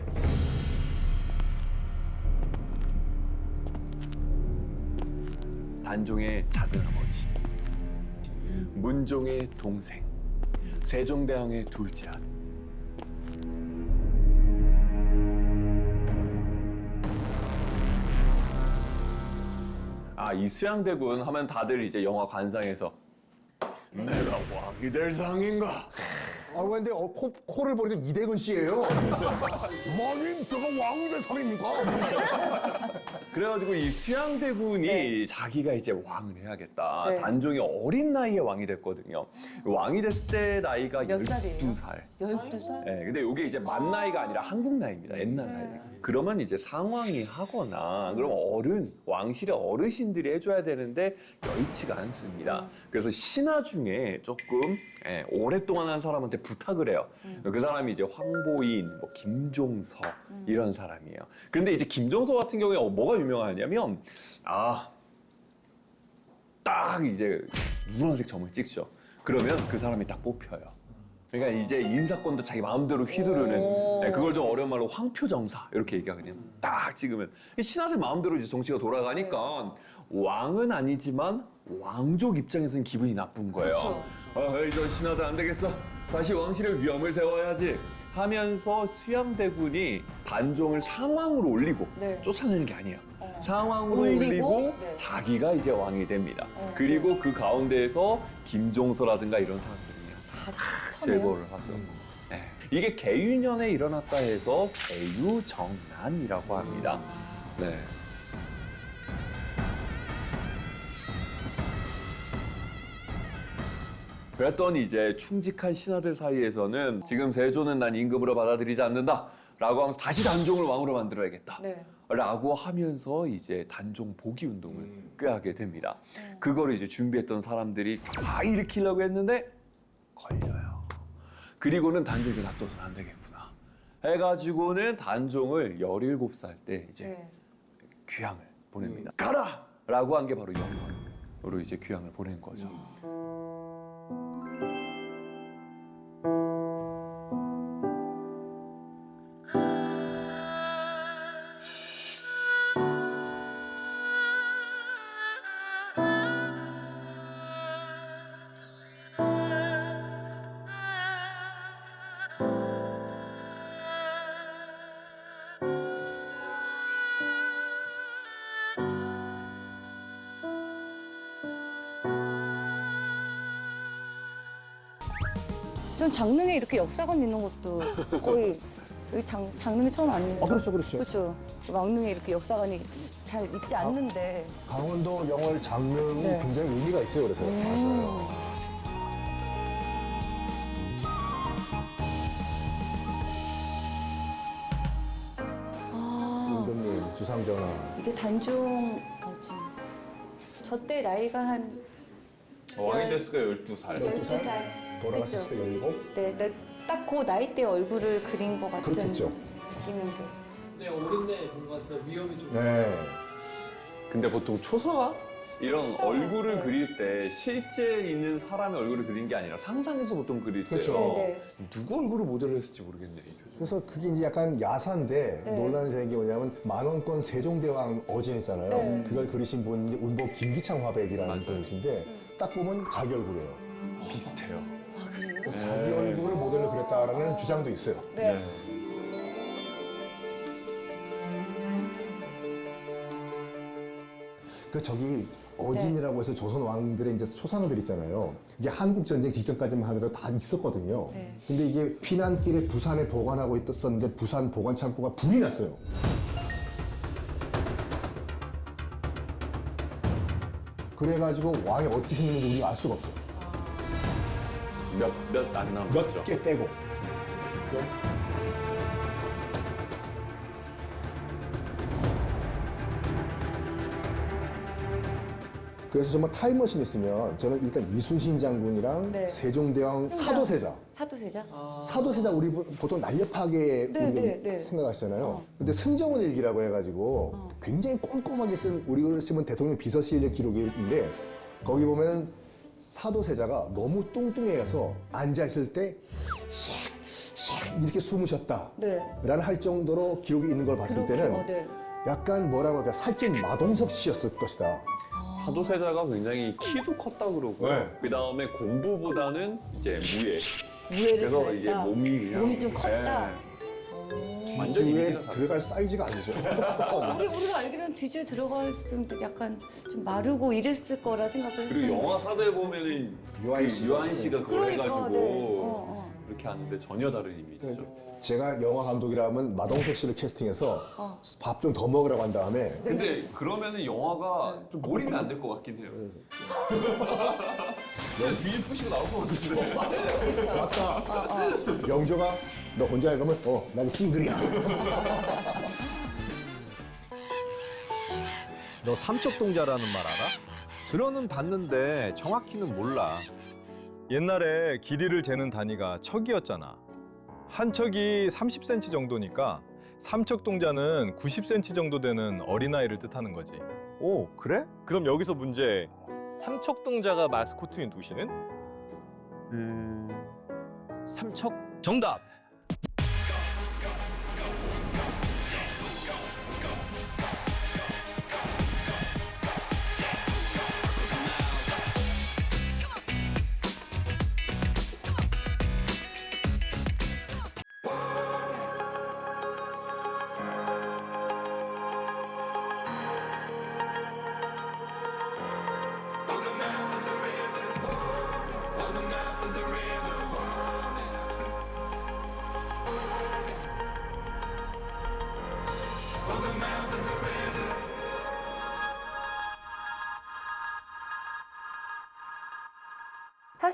단종의 작은 아버지, 문종의 동생, 세종대왕의 둘째 아들. 이 수양대군 하면 다들 이제 영화 관상에서 내가 왕이 될 상인가? 근데 코를 보니까 이대근 씨예요. 왕님, 제가 왕이 될 상입니까? 그래가지고 이 수양대군이 자기가 이제 왕을 해야겠다. 네. 단종이 어린 나이에 왕이 됐거든요. 왕이 됐을 때 나이가 몇 살이에요? 12살. 12살? 네, 근데 이게 이제 만 나이가 아니라 한국 나이입니다. 옛날 나이. 그러면 이제 상왕이 하거나 그럼 왕실의 어르신들이 해줘야 되는데 여의치가 않습니다. 그래서 신하 중에 조금 오랫동안 한 사람한테 부탁을 해요. 그 사람이 이제 황보인, 뭐 김종서 이런 사람이에요. 그런데 이제 김종서 같은 경우에 뭐가 유명하냐면 딱 이제 누런색 점을 찍죠. 그러면 그 사람이 딱 뽑혀요. 그러니까 이제 인사권도 자기 마음대로 휘두르는 그걸 좀 어려운 말로 황표정사 이렇게 얘기하거든요. 딱 찍으면 신하들 마음대로 이제 정치가 돌아가니까 왕은 아니지만 왕족 입장에서는 기분이 나쁜 거예요. 저 신하들 안 되겠어. 다시 왕실의 위엄을 세워야지 하면서 수양대군이 단종을 상왕으로 올리고 네. 쫓아내는 게 아니에요. 상왕으로 올리고? 올리고 네. 자기가 이제 왕이 됩니다. 그리고 그 가운데에서 김종서라든가 이런 사람들은요. 제거를 하죠. 네. 이게 개유년에 일어났다 해서 개유정난이라고 합니다. 네. 그랬더니 이제 충직한 신하들 사이에서는 지금 세조는 난 임금으로 받아들이지 않는다 라고 하면서 다시 단종을 왕으로 만들어야겠다 네. 라고 하면서 이제 단종 복위 운동을 꾀하게 됩니다. 그거를 이제 준비했던 사람들이 다 일으키려고 했는데 걸려요. 그리고는 단종이 놔둬서는 안 되겠구나 해가지고는 단종을 17살 때 이제 네. 귀향을 보냅니다. 가라! 라고 한 게 바로 영원으로 이제 귀향을 보낸 거죠. 전 장릉에 이렇게 역사관 있는 것도 거의 여기 장릉에 처음 왔는데. 그렇죠, 그렇죠. 그렇죠. 왕릉에 이렇게 역사관이 잘 있지 않는데. 강원도 영월 장릉이 네. 굉장히 의미가 있어요. 그래서 아, 임금님 주상전하. 이게 단종 저 때 나이가 한 왕이 됐을까 12살. 12살. 돌아가셨을 때 17? 네, 딱 그 나이 때 얼굴을 그린 것 같은 그렇겠죠. 느낌인데. 네, 어린데 뭔가 진짜 위험이 좀. 네. 근데 보통 초서가 이런 얼굴을 그릴 때 실제 있는 사람의 얼굴을 그린 게 아니라 상상해서 보통 그릴 때요. 그렇죠. 네, 누구 얼굴을 모델로 했을지 모르겠네. 이 표정. 그래서 그게 이제 약간 야사인데 네. 논란이 되는 게 뭐냐면 만원권 세종대왕 어진 있잖아요. 네. 그걸 그리신 분이 이제 운보 김기창 화백이라는 맞아요. 분이신데 딱 보면 자기 얼굴이에요. 비슷해요. 아, 그래요? 그래서 자기 얼굴을 모델로 그렸다라는 주장도 있어요. 네. 그 저기 어진이라고 해서 조선 왕들의 이제 초상들 있잖아요. 이게 한국 전쟁 직전까지만 하더라도 다 있었거든요. 네. 근데 이게 피난길에 부산에 보관하고 있었는데 부산 보관 창고가 불이 났어요. 그래가지고 왕이 어떻게 생겼는지 우리가 알 수가 없어요. 몇 안 남았죠. 몇 개 빼고. 그래서 정말 타임머신 있으면 저는 일단 이순신 장군이랑 네. 세종대왕 사도세자. 사도세자? 사도세자 우리 보통 날렵하게 네, 우리가 네, 네. 생각하시잖아요. 근데 승정원 일기라고 해가지고 굉장히 꼼꼼하게 쓴 우리가 쓰면 대통령 비서실의 기록인데 거기 보면 사도세자가 너무 뚱뚱해서 앉아있을 때 샥 이렇게 숨을 쉬었다. 네. 라는 할 정도로 기록이 있는 걸 봤을 때는 네. 약간 뭐라고 할까 살찐 마동석 씨였을 것이다. 사도세자가 굉장히 키도 컸다 그러고 네. 그 다음에 공부보다는 이제 무예. 무예를 그래서 이게 잘했다. 몸이 그냥 몸이 좀 컸다. 네. 완전 뒤주에 이미지가 들어갈 사이즈가 아니죠. 우리가 알기로는 뒤주에 들어갔을 때 약간 좀 마르고 이랬을 거라 생각을 그리고 했었는데. 영화 사도에 보면은 유아인 씨. 유아인 씨가 그걸 그러니까, 해가지고 네. 그렇게 하는데 전혀 다른 이미지죠. 제가 영화 감독이라면 마동석 씨를 캐스팅해서 밥 좀 더 먹으라고 한 다음에 근데 그러면은 영화가 좀 몰입이 안 될 것 같긴 해요. 그냥 뒤에 푸시고 나올 것 같은데. 영조가 너 혼자 할 거면 난 싱글이야. 너 삼척동자라는 말 알아? 들어는 봤는데 정확히는 몰라. 옛날에 길이를 재는 단위가 척이었잖아. 한 척이 30cm 정도니까 삼척동자는 90cm 정도 되는 어린아이를 뜻하는 거지. 오, 그래? 그럼 여기서 문제. 삼척동자가 마스코트인 도시는? 삼척 정답!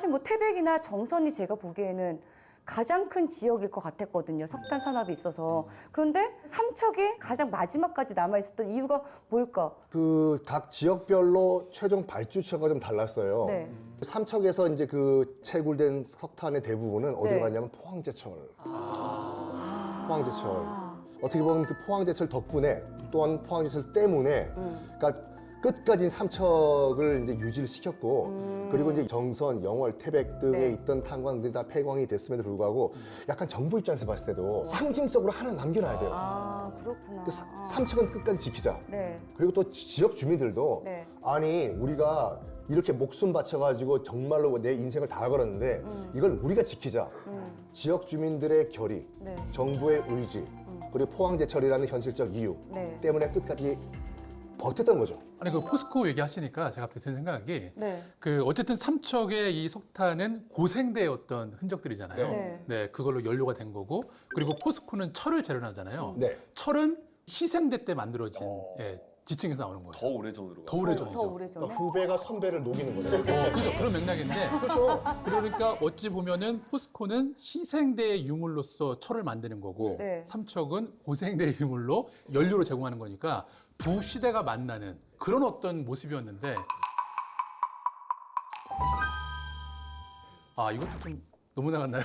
사실 뭐 태백이나 정선이 제가 보기에는 가장 큰 지역일 것 같았거든요. 석탄 산업이 있어서. 그런데 삼척이 가장 마지막까지 남아 있었던 이유가 뭘까? 그 각 지역별로 최종 발주처가 좀 달랐어요. 네. 삼척에서 이제 그 채굴된 석탄의 대부분은 어디로 네. 갔냐면 포항제철. 포항제철. 어떻게 보면 그 포항제철 덕분에 또한 포항제철 때문에 그러니까 끝까지 삼척을 이제 유지를 시켰고 그리고 이제 정선, 영월, 태백 등에 네. 있던 탄광들이 다 폐광이 됐음에도 불구하고 약간 정부 입장에서 봤을 때도 상징적으로 하나 남겨놔야 돼요. 아, 그렇구나. 그 삼척은 끝까지 지키자. 네. 그리고 또 지역 주민들도 네. 아니 우리가 이렇게 목숨 바쳐가지고 정말로 내 인생을 다 걸었는데 이걸 우리가 지키자. 지역 주민들의 결의, 네. 정부의 의지, 그리고 포항제철이라는 현실적 이유 네. 때문에 끝까지 버텼던 거죠. 아니 그 포스코 얘기하시니까 제가 갑자기 드는 생각이 네. 그 어쨌든 삼척의 이 석탄은 고생대의 어떤 흔적들이잖아요. 네. 네, 그걸로 연료가 된 거고 그리고 포스코는 철을 재련하잖아요. 네. 철은 희생대 때 만들어진 예, 지층에서 나오는 거예요. 더 오래전으로 더 오래전이죠. 더 오래전에. 그러니까 후배가 선배를 녹이는 거죠. 그렇죠. 그런 맥락인데 그렇죠. 그러니까 어찌 보면은 포스코는 희생대의 유물로서 철을 만드는 거고 네. 삼척은 고생대의 유물로 연료를 제공하는 거니까 두 시대가 만나는 그런 어떤 모습이었는데 아 이것도 좀 너무 나갔나요?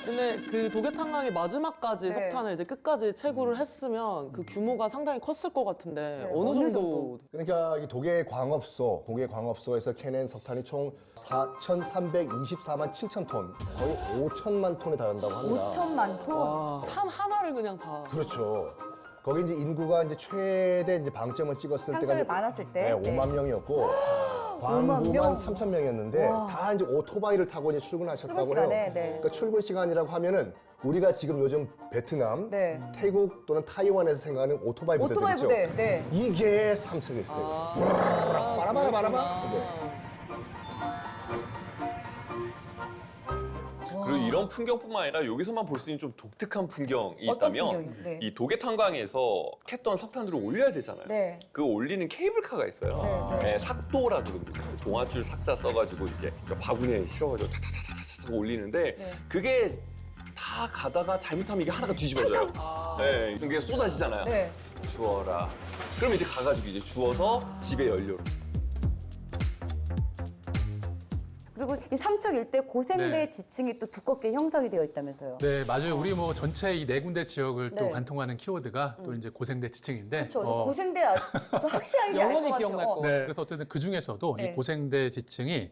근데 그 도계탄광이 마지막까지 네. 석탄을 이제 끝까지 채굴을 했으면 그 규모가 상당히 컸을 것 같은데 네, 어느 어느 정도 정도? 그러니까 이 도계광업소에서 캐낸 석탄이 총 4,324만 7천 톤, 거의 5천만 톤에 달한다고 합니다. 5천만 톤. 와, 산 하나를 그냥 다 그렇죠. 거기 이제 인구가 이제 최대 이제 방점을 찍었을 때가 삼척이 이제 많았을 때. 네, 5만 명이었고 광부만 명? 3천 명이었는데 와. 다 이제 오토바이를 타고 이제 출근하셨다고 출근 시간에, 해요. 네. 그러니까 출근 시간이라고 하면은 우리가 지금 요즘 베트남, 네. 태국 또는 타이완에서 생각하는 오토바이 부대들 오토바이 있죠. 부대. 네. 이게 삼척에 있을 때예요. 바라바라바라바. 네. 그리고 이런 풍경뿐만 아니라 여기서만 볼 수 있는 좀 독특한 풍경이 어떤 있다면 풍경이요? 네. 이 도계탄광에서 캤던 석탄들을 올려야 되잖아요. 네. 그 올리는 케이블카가 있어요. 네, 네, 삭도라도 그러거든요. 동아줄 삭자 써가지고 이제 바구니에 실어가지고 타타타타타 올리는데 네. 그게 다 가다가 잘못하면 이게 하나가 뒤집어져요. 네, 이게 쏟아지잖아요. 네. 주워라. 그럼 이제 가가지고 이제 주워서 집에 연료로. 그리고 이 삼척 일대 고생대 네. 지층이 또 두껍게 형성이 되어 있다면서요. 네, 맞아요. 우리 뭐 전체 이 네 군데 지역을 또 네. 관통하는 키워드가 또 이제 고생대 지층인데 그렇죠. 고생대 좀 확실하게 알 영원히 것 기억날 같아요. 것 네, 그래서 어쨌든 그 중에서도 네. 이 고생대 지층이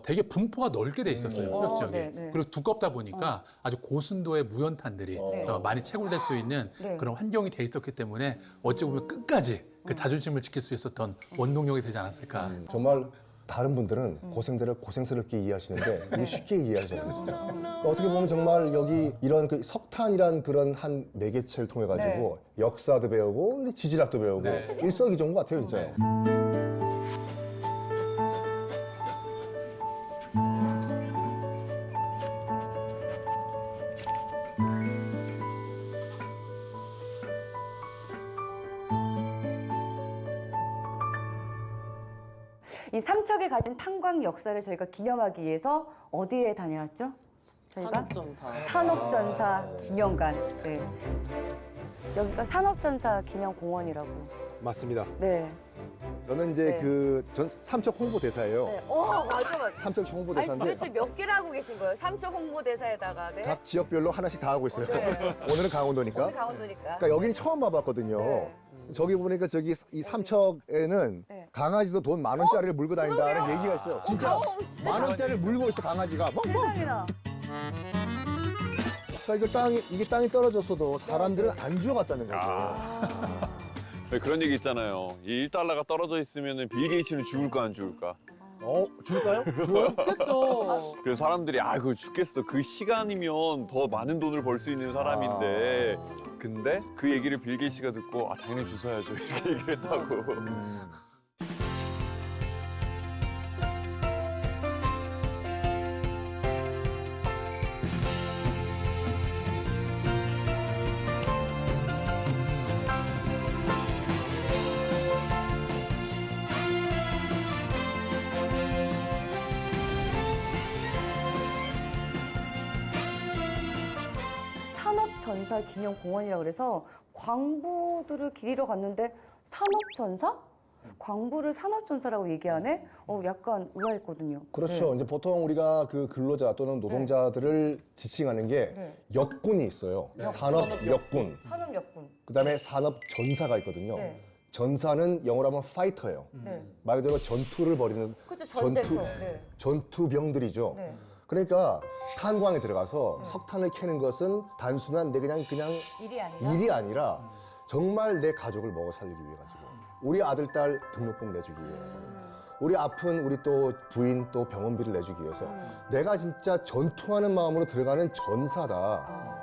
되게 분포가 넓게 돼 있었어요, 표적 지역에. 네, 네. 그리고 두껍다 보니까 아주 고순도의 무연탄들이 네. 많이 채굴될 수 있는 네. 그런 환경이 돼 있었기 때문에 어찌 보면 끝까지 그 자존심을 지킬 수 있었던 원동력이 되지 않았을까. 정말 다른 분들은 고생들을 고생스럽게 이해하시는데 이게 쉽게 이해하잖아요, 진짜. 그러니까 어떻게 보면 정말 여기 이런 그 석탄이란 그런 한 매개체를 통해 가지고 역사도 배우고 지질학도 배우고 네. 일석이조인 것 같아요, 진짜. 이 삼척이 가진 탄광 역사를 저희가 기념하기 위해서 어디에 다녀왔죠? 저희가 산업전사. 산업전사 기념관. 네. 여기가 산업전사 기념공원이라고. 맞습니다. 네. 저는 이제 네. 전 삼척 홍보대사예요. 네. 맞아. 삼척 아니 홍보대사인데 도대체 몇 개를 하고 계신 거예요? 삼척 홍보대사에다가. 네. 각 지역별로 하나씩 다 하고 있어요. 네. 오늘은 강원도니까. 오늘 강원도니까. 그러니까 여기는 처음 와봤거든요. 네. 저기 보니까 저기 이 삼척에는 네. 강아지도 돈 10,000원짜리를 물고 다닌다는 얘기가 있어요. 진짜 진짜 10,000원짜리를 물고 있어 강아지가. 멍멍. 세상에나. 그러니까 이게 땅이 떨어졌어도 사람들은 안 주워갔다는 거죠. 네, 그런 얘기 있잖아요. 이 1달러가 떨어져 있으면 빌 게이츠는 죽을까 안 죽을까. 줄까요? 주워요? 그렇죠. 그래서 사람들이 그거 죽겠어. 그 시간이면 더 많은 돈을 벌 수 있는 사람인데. 근데 그 얘기를 빌 게이츠가 듣고 당연히 주워야죠. 이렇게 얘기를 했다고. 산업전사 기념공원이라고 그래서 광부들을 기리러 갔는데 산업전사? 광부를 산업전사라고 얘기하네? 약간 의아했거든요. 그렇죠. 네. 이제 보통 우리가 그 근로자 또는 노동자들을 지칭하는 게 네. 역군이 있어요. 산업 역군. 산업역군. 그다음에 산업 전사가 있거든요. 네. 전사는 영어로 하면 파이터예요. 네. 말 그대로 전투를 벌이는 그렇죠. 전쟁터. 전투- 네. 전투병들이죠. 네. 그러니까 탄광에 들어가서 석탄을 캐는 것은 단순한 내 그냥 일이 아니라. 일이 아니라 정말 내 가족을 먹어 살리기 위해 가지고 우리 아들 딸 등록금 내주기 위해 가지고 우리 아픈 우리 또 부인 또 병원비를 내주기 위해서 내가 진짜 전투하는 마음으로 들어가는 전사다.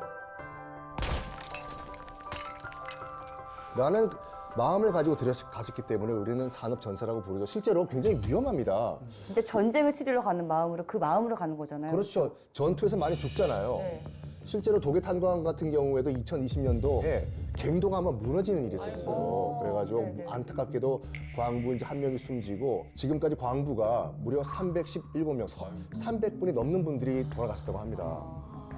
라는 마음을 가지고 들어가셨기 때문에 우리는 산업 전사라고 부르죠. 실제로 굉장히 위험합니다. 진짜 전쟁을 치르러 가는 마음으로 그 마음으로 가는 거잖아요. 그렇죠. 전투에서 많이 죽잖아요. 네. 실제로 독일 탄광 같은 경우에도 2020년도에 갱도가 한번 무너지는 일이 있었어요. 그래가지고 네네. 안타깝게도 광부 이제 한 명이 숨지고 지금까지 광부가 무려 317명, 300분이 넘는 분들이 돌아가셨다고 합니다.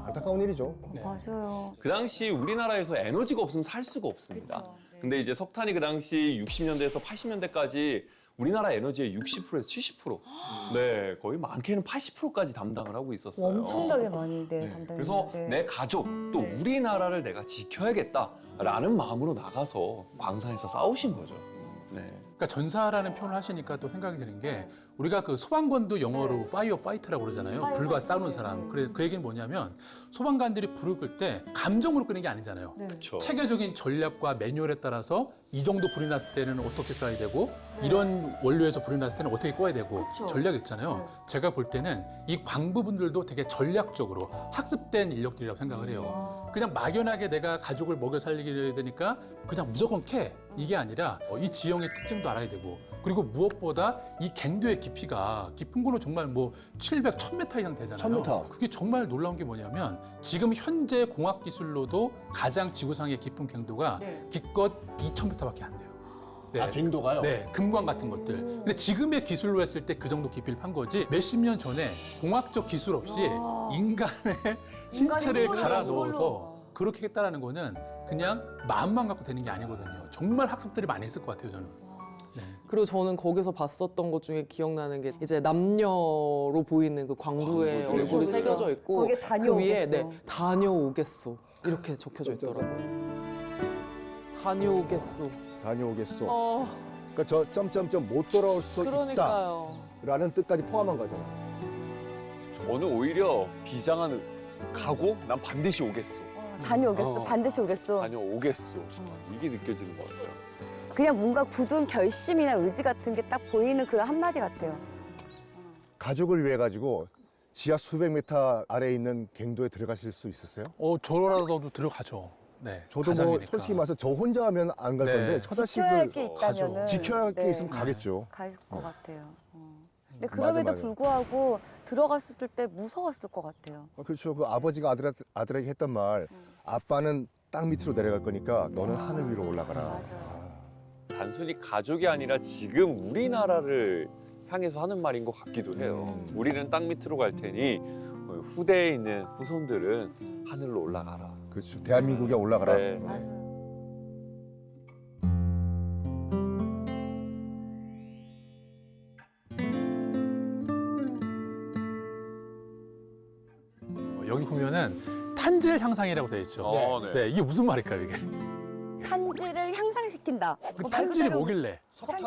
안타까운 일이죠. 맞아요. 그 당시 우리나라에서 에너지가 없으면 살 수가 없습니다. 그쵸, 네. 근데 이제 석탄이 그 당시 60년대에서 80년대까지 우리나라 에너지의 60%에서 70%, 네, 거의 많게는 80%까지 담당을 하고 있었어요. 엄청나게 많이 네, 담당했는데. 그래서 내 가족 또 네. 우리나라를 내가 지켜야겠다라는 마음으로 나가서 광산에서 싸우신 거죠. 네. 그러니까 전사라는 표현을 하시니까 또 생각이 드는 게 우리가 그 소방관도 영어로 네. 파이어 파이터라고 그러잖아요. 파이어 불과 파이터. 싸우는 네, 사람. 네. 그래 그 얘기는 뭐냐면 소방관들이 불을 끌 때 감정으로 끄는 게 아니잖아요. 네. 그렇죠. 체계적인 전략과 매뉴얼에 따라서 이 정도 불이 났을 때는 어떻게 쏴야 되고 네. 이런 원료에서 불이 났을 때는 어떻게 꺼야 되고 그쵸. 전략이 있잖아요. 네. 제가 볼 때는 이 광부분들도 되게 전략적으로 학습된 인력들이라고 생각을 해요. 그냥 막연하게 내가 가족을 먹여 살리게 되니까 그냥 무조건 캐. 이게 아니라 이 지형의 특징도 알아야 되고 그리고 무엇보다 이 갱도의 깊이가 깊은 거는 정말 뭐 700, 1000m 이상 되잖아요. 1000m. 그게 정말 놀라운 게 뭐냐면 지금 현재 공학 기술로도 가장 지구상의 깊은 갱도가 네. 기껏 2000m밖에 안 돼요. 네. 갱도가요? 네, 금광 같은 것들. 근데 지금의 기술로 했을 때 그 정도 깊이를 판 거지 몇십 년 전에 공학적 기술 없이 와. 인간의 신체를 힘으로, 갈아 힘으로. 넣어서 그렇게 했다라는 거는 그냥 마음만 갖고 되는 게 아니거든요. 정말 학습들이 많이 했을 것 같아요, 저는. 네. 그리고 저는 거기서 봤었던 것 중에 기억나는 게 이제 남녀로 보이는 그 광부의 광부, 얼굴이 그렇죠. 새겨져 있고 거기에 그 다녀오겠어. 위에 네, 다녀오겠소 이렇게 적혀져 있더라고요. 다녀오겠소. 다녀오겠소. 어, 그러니까 저 점점점 못 돌아올 수도 그러니까요. 있다라는 뜻까지 포함한 거잖아요. 저는 오히려 비장한 가고 난 반드시 오겠어. 다녀오겠어. 반드시 오겠어. 다녀오겠어. 이게 느껴지는 것 같아요. 그냥 뭔가 굳은 결심이나 의지 같은 게 딱 보이는 그런 한마디 같아요. 가족을 위해 가지고 지하 수백 미터 아래에 있는 갱도에 들어가실 수 있었어요? 저라도 들어가죠. 네. 저도 뭐 가장이니까. 솔직히 말해서 저 혼자 하면 안 갈 네. 건데 지켜야 할 처자식을 게 있다면은 지켜야 할 게 네. 있으면 가겠죠. 갈 것 같아요. 근데 맞아, 그럼에도 맞아. 불구하고 들어갔을 때 무서웠을 것 같아요. 그렇죠. 그 아버지가 아들에게 했던 말, 아빠는 땅 밑으로 내려갈 거니까 너는 하늘 위로 올라가라. 맞아요. 단순히 가족이 아니라 지금 우리나라를 향해서 하는 말인 것 같기도 해요. 우리는 땅 밑으로 갈 테니 후대에 있는 후손들은 하늘로 올라가라. 그렇죠. 대한민국에 올라가라. 네. 맞아요. 여기 보면은 탄질 향상이라고 되어 있죠. 네. 이게 무슨 말일까요, 이게? 탄지를 향상시킨다. 그 말 탄질이 그대로 뭐길래? 석탄.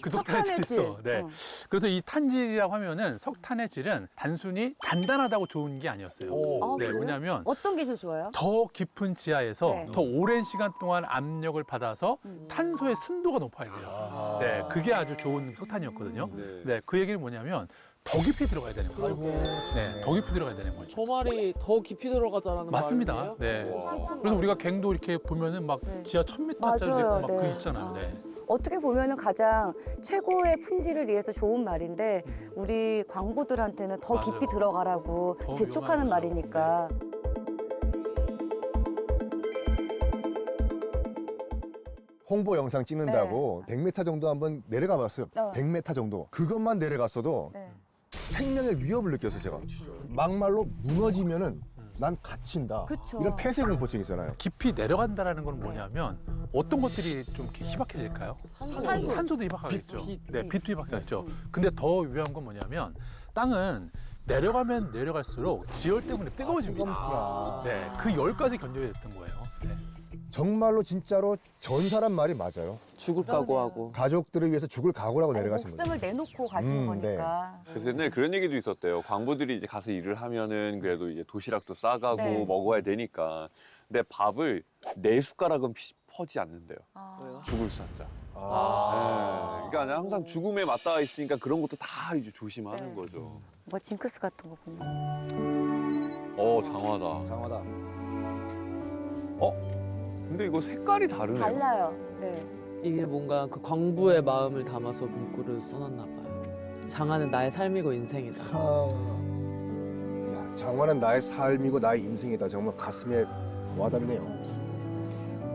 그 석탄의 석탄의 질. 질이죠. 네. 그래서 이 탄질이라고 하면은 석탄의 질은 단순히 단단하다고 좋은 게 아니었어요. 아, 네, 그래요? 뭐냐면 어떤 게 제일 좋아요? 더 깊은 지하에서 네. 더 오랜 시간 동안 압력을 받아서 탄소의 순도가 높아야 돼요. 아. 네, 그게 아주 좋은 석탄이었거든요. 네. 네, 그 얘기는 뭐냐면 더 깊이 들어가야 되는 거예요. 그러게. 네, 더 깊이 들어가야 되는 거죠. 저 말이 더 깊이 들어가자라는 맞습니다. 말이에요? 네. 좀 슬픈 그래서 말. 우리가 갱도 이렇게 보면은 막 네. 지하 1000m짜리도 맞아요. 있고 막 그 네. 있잖아요. 네. 어떻게 보면은 가장 최고의 품질을 위해서 좋은 말인데 우리 광부들한테는 더 맞아요. 깊이 들어가라고 더 재촉하는 위험한 거죠. 말이니까. 홍보 영상 찍는다고 100m 정도 한번 내려가 봤어요. 100m 정도. 그것만 내려갔어도 네. 생명의 위협을 느꼈어요, 제가. 막말로 무너지면은 난 갇힌다. 그쵸. 이런 폐쇄 공포증 있잖아요. 깊이 내려간다라는 건 뭐냐면 어떤 것들이 좀 이렇게 희박해질까요? 산소도 희박하겠죠. 네, 빛도 희박하겠죠. 근데 더 위험한 건 뭐냐면 땅은 내려가면 내려갈수록 지열 때문에 뜨거워집니다. 뜨겁구나. 네, 그 열까지 견뎌야 됐던 거예요. 네. 정말로 진짜로 전사란 말이 맞아요. 죽을 각오하고. 가족들을 위해서 죽을 각오라고 내려가신 거죠. 목숨을 내놓고 가시는 거니까. 그래서 옛날에 그런 얘기도 있었대요. 광부들이 이제 가서 일을 하면은 그래도 이제 도시락도 싸가고 네. 먹어야 되니까. 근데 밥을 4숟가락은 퍼지 않는데요. 아. 죽을 산자. 아. 네. 그러니까 항상 죽음에 맞닿아 있으니까 그런 것도 다 이제 조심하는 네. 거죠. 뭐 징크스 같은 거 보면. 장화다. 장하다. 근데 이거 색깔이 다르네요. 달라요. 네. 이게 뭔가 그 광부의 마음을 담아서 문구를 써놨나 봐요. 장하는 나의 삶이고 인생이다. 야, 장화는 나의 삶이고 나의 인생이다. 정말 가슴에 와닿네요.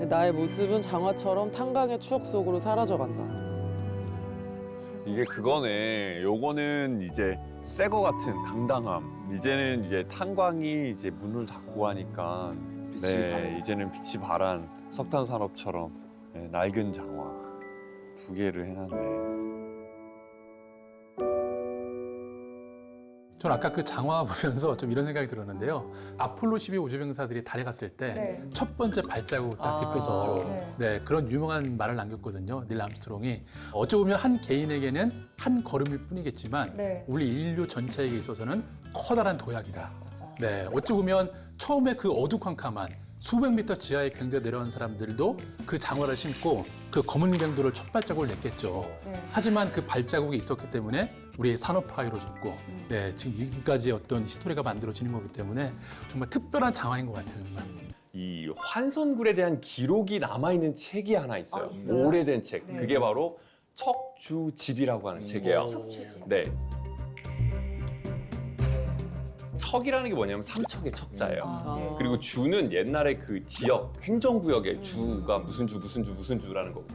나의 모습은 장화처럼 탄광의 추억 속으로 사라져간다. 이게 그거네. 요거는 이제 새 거 같은 당당함. 이제는 이제 탄광이 이제 문을 닫고 하니까 네, 이제는 빛이 바란 석탄 산업처럼 네, 낡은 장화 2개를 해놨네. 전 아까 그 장화 보면서 좀 이런 생각이 들었는데요. 아폴로 12 우주병사들이 달에 갔을 때 첫 번째 발자국을 딱 딛고서 네, 그런 유명한 말을 남겼거든요. 닐 암스트롱이. 어찌 보면 한 개인에게는 한 걸음일 뿐이겠지만 네. 우리 인류 전체에게 있어서는 커다란 도약이다. 네, 어찌 보면 처음에 그 어두컴컴한 수백 미터 지하의 갱도에 내려온 사람들도 그 장화를 신고 그 검은 갱도를 첫 발자국을 냈겠죠. 네. 하지만 그 발자국이 있었기 때문에 우리의 산업화가 이루어졌고 네, 지금 여기까지 어떤 히스토리가 만들어지는 거기 때문에 정말 특별한 장화인 것 같아요. 정말. 이 환선굴에 대한 기록이 남아있는 책이 하나 있어요. 아, 있어요? 오래된 책. 네. 그게 바로 척주집이라고 하는 책이에요. 척추지. 네. 척이라는 게 뭐냐면 삼척의 척자예요. 아. 그리고 주는 옛날에 그 지역, 행정구역의 주가 무슨 주, 무슨 주, 무슨 주라는 거고.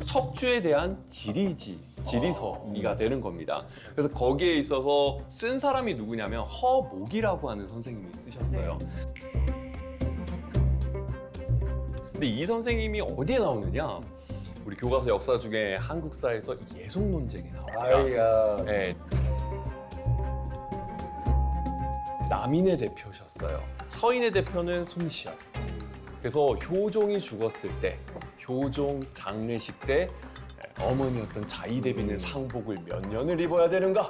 척주에 대한 지리서가 되는 겁니다. 그래서 거기에 있어서 쓴 사람이 누구냐면 허목이라고 하는 선생님이 쓰셨어요. 근데 이 선생님이 어디에 나오느냐? 우리 교과서 역사 중에 한국사에서 예속 논쟁이 나옵니다. 아이야. 네. 남인의 대표셨어요. 서인의 대표는 손시열. 그래서 효종이 죽었을 때, 효종 장례식 때 어머니였던 자이대비는 상복을 몇 년을 입어야 되는가?